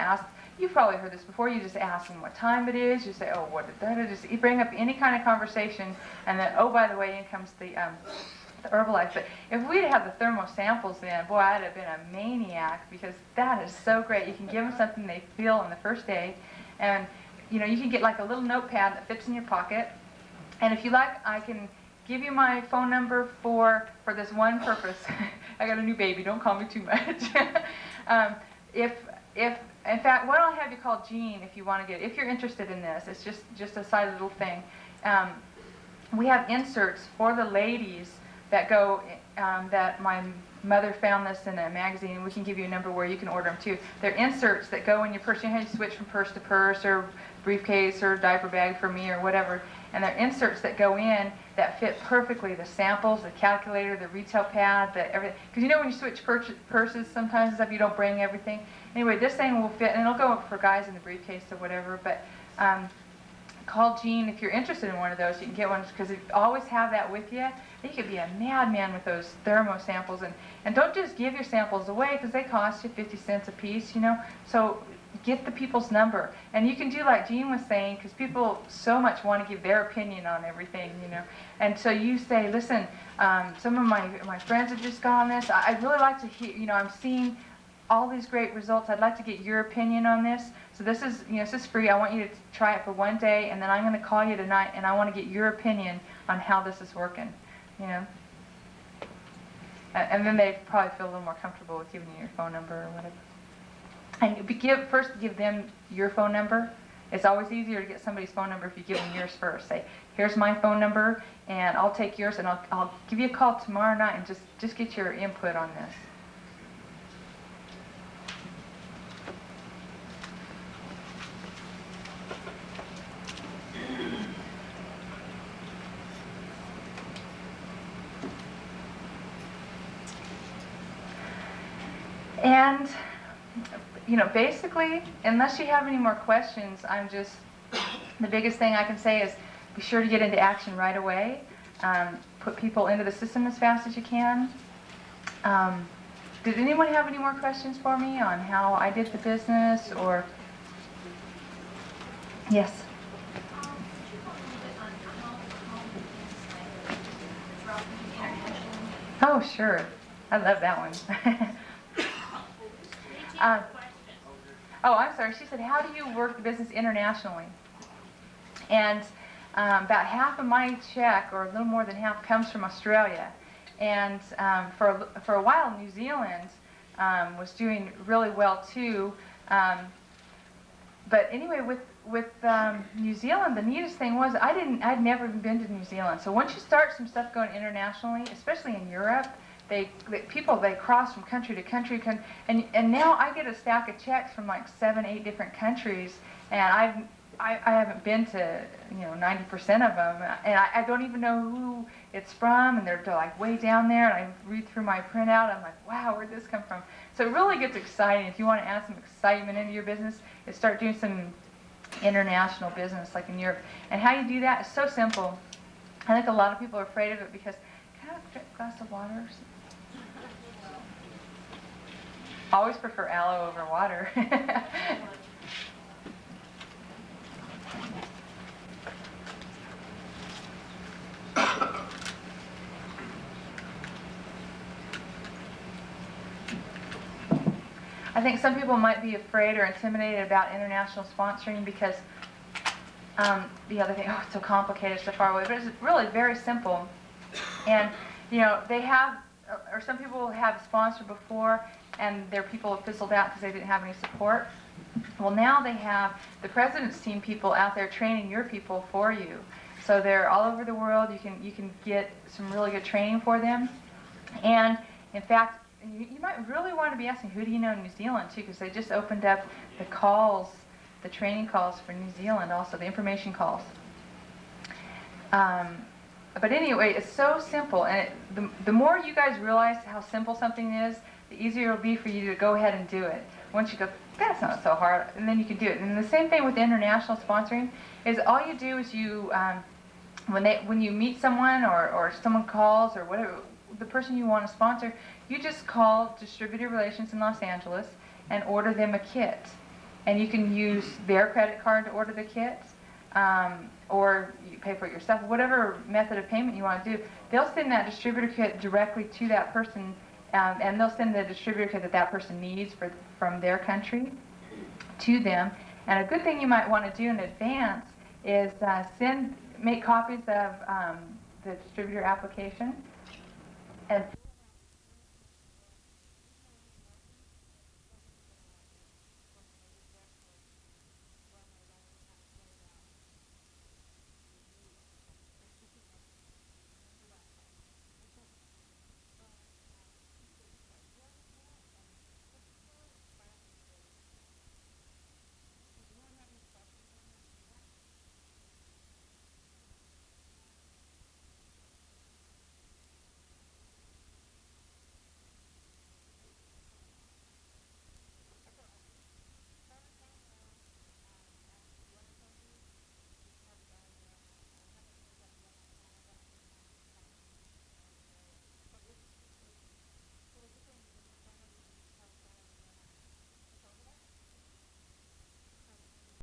You've probably heard this before. You just ask them what time it is. You say, "Oh, what did that?" Just you bring up any kind of conversation, and then, oh, by the way, in comes the Herbalife. But if we'd had the thermal samples then, boy, I'd have been a maniac because that is so great. You can give them something they feel on the first day, and you know you can get like a little notepad that fits in your pocket. And if you like, I can give you my phone number for this one purpose. I got a new baby. Don't call me too much. In fact, why don't I have you call Jean if you want to if you're interested in this. It's just a side little thing. We have inserts for the ladies that go, that my mother found this in a magazine. We can give you a number where you can order them too. They're inserts that go in your purse. You know how you switch from purse to purse or briefcase or diaper bag for me or whatever. And they're inserts that go in that fit perfectly. The samples, the calculator, the retail pad, everything. Because you know when you switch purses sometimes and stuff, you don't bring everything. Anyway, this thing will fit, and it'll go for guys in the briefcase or whatever. But call Jean if you're interested in one of those. You can get one because you always have that with you. You could be a madman with those thermo samples, and don't just give your samples away because they cost you 50 cents a piece, you know. So get the people's number, and you can do like Jean was saying because people so much want to give their opinion on everything, you know. And so you say, listen, some of my friends have just got on this. I'd really like to hear, you know, I'm seeing all these great results. I'd like to get your opinion on this. So this is, you know, this is free. I want you to try it for one day, and then I'm going to call you tonight, and I want to get your opinion on how this is working, you know. And then they probably feel a little more comfortable with giving you your phone number or whatever. And first give them your phone number. It's always easier to get somebody's phone number if you give them yours first. Say, here's my phone number, and I'll take yours, and I'll give you a call tomorrow night and just get your input on this. And, you know, basically, unless you have any more questions, the biggest thing I can say is be sure to get into action right away. Put people into the system as fast as you can. Did anyone have any more questions for me on how I did the business or? Yes. Oh, sure. I love that one. Oh, I'm sorry. She said, how do you work the business internationally? And about half of my check, or a little more than half, comes from Australia. And for a while, New Zealand was doing really well too. But anyway, with New Zealand, the neatest thing was I'd never even been to New Zealand. So once you start some stuff going internationally, especially in Europe, they cross from country to country, and now I get a stack of checks from like 7, 8 different countries, and I haven't been to 90% of them, and I don't even know who it's from, and they're like way down there, and I read through my printout, I'm like, wow, where'd this come from? So it really gets exciting. If you want to add some excitement into your business, is start doing some international business like in Europe. And how you do that is so simple. I think a lot of people are afraid of it because, can I have a glass of water or something? Always prefer aloe over water. I think some people might be afraid or intimidated about international sponsoring because the other thing, oh, it's so complicated, it's so far away, but it's really very simple. And they have, or some people have sponsored before, and their people have fizzled out because they didn't have any support. Well, now they have the president's team people out there training your people for you. So they're all over the world. You can get some really good training for them. And in fact, you might really want to be asking, who do you know in New Zealand too? Because they just opened up the calls, the training calls for New Zealand, also the information calls. But anyway, it's so simple, and the more you guys realize how simple something is, the easier it'll be for you to go ahead and do it. Once you go, that's not so hard, and then you can do it. And the same thing with international sponsoring is all you do is you, when you meet someone or someone calls or whatever, the person you want to sponsor, you just call Distributor Relations in Los Angeles and order them a kit. And you can use their credit card to order the kit, or you pay for it yourself, whatever method of payment you want to do. They'll send that distributor kit directly to that person, and they'll send the distributor kit that that person needs from their country to them. And a good thing you might want to do in advance is make copies of the distributor application and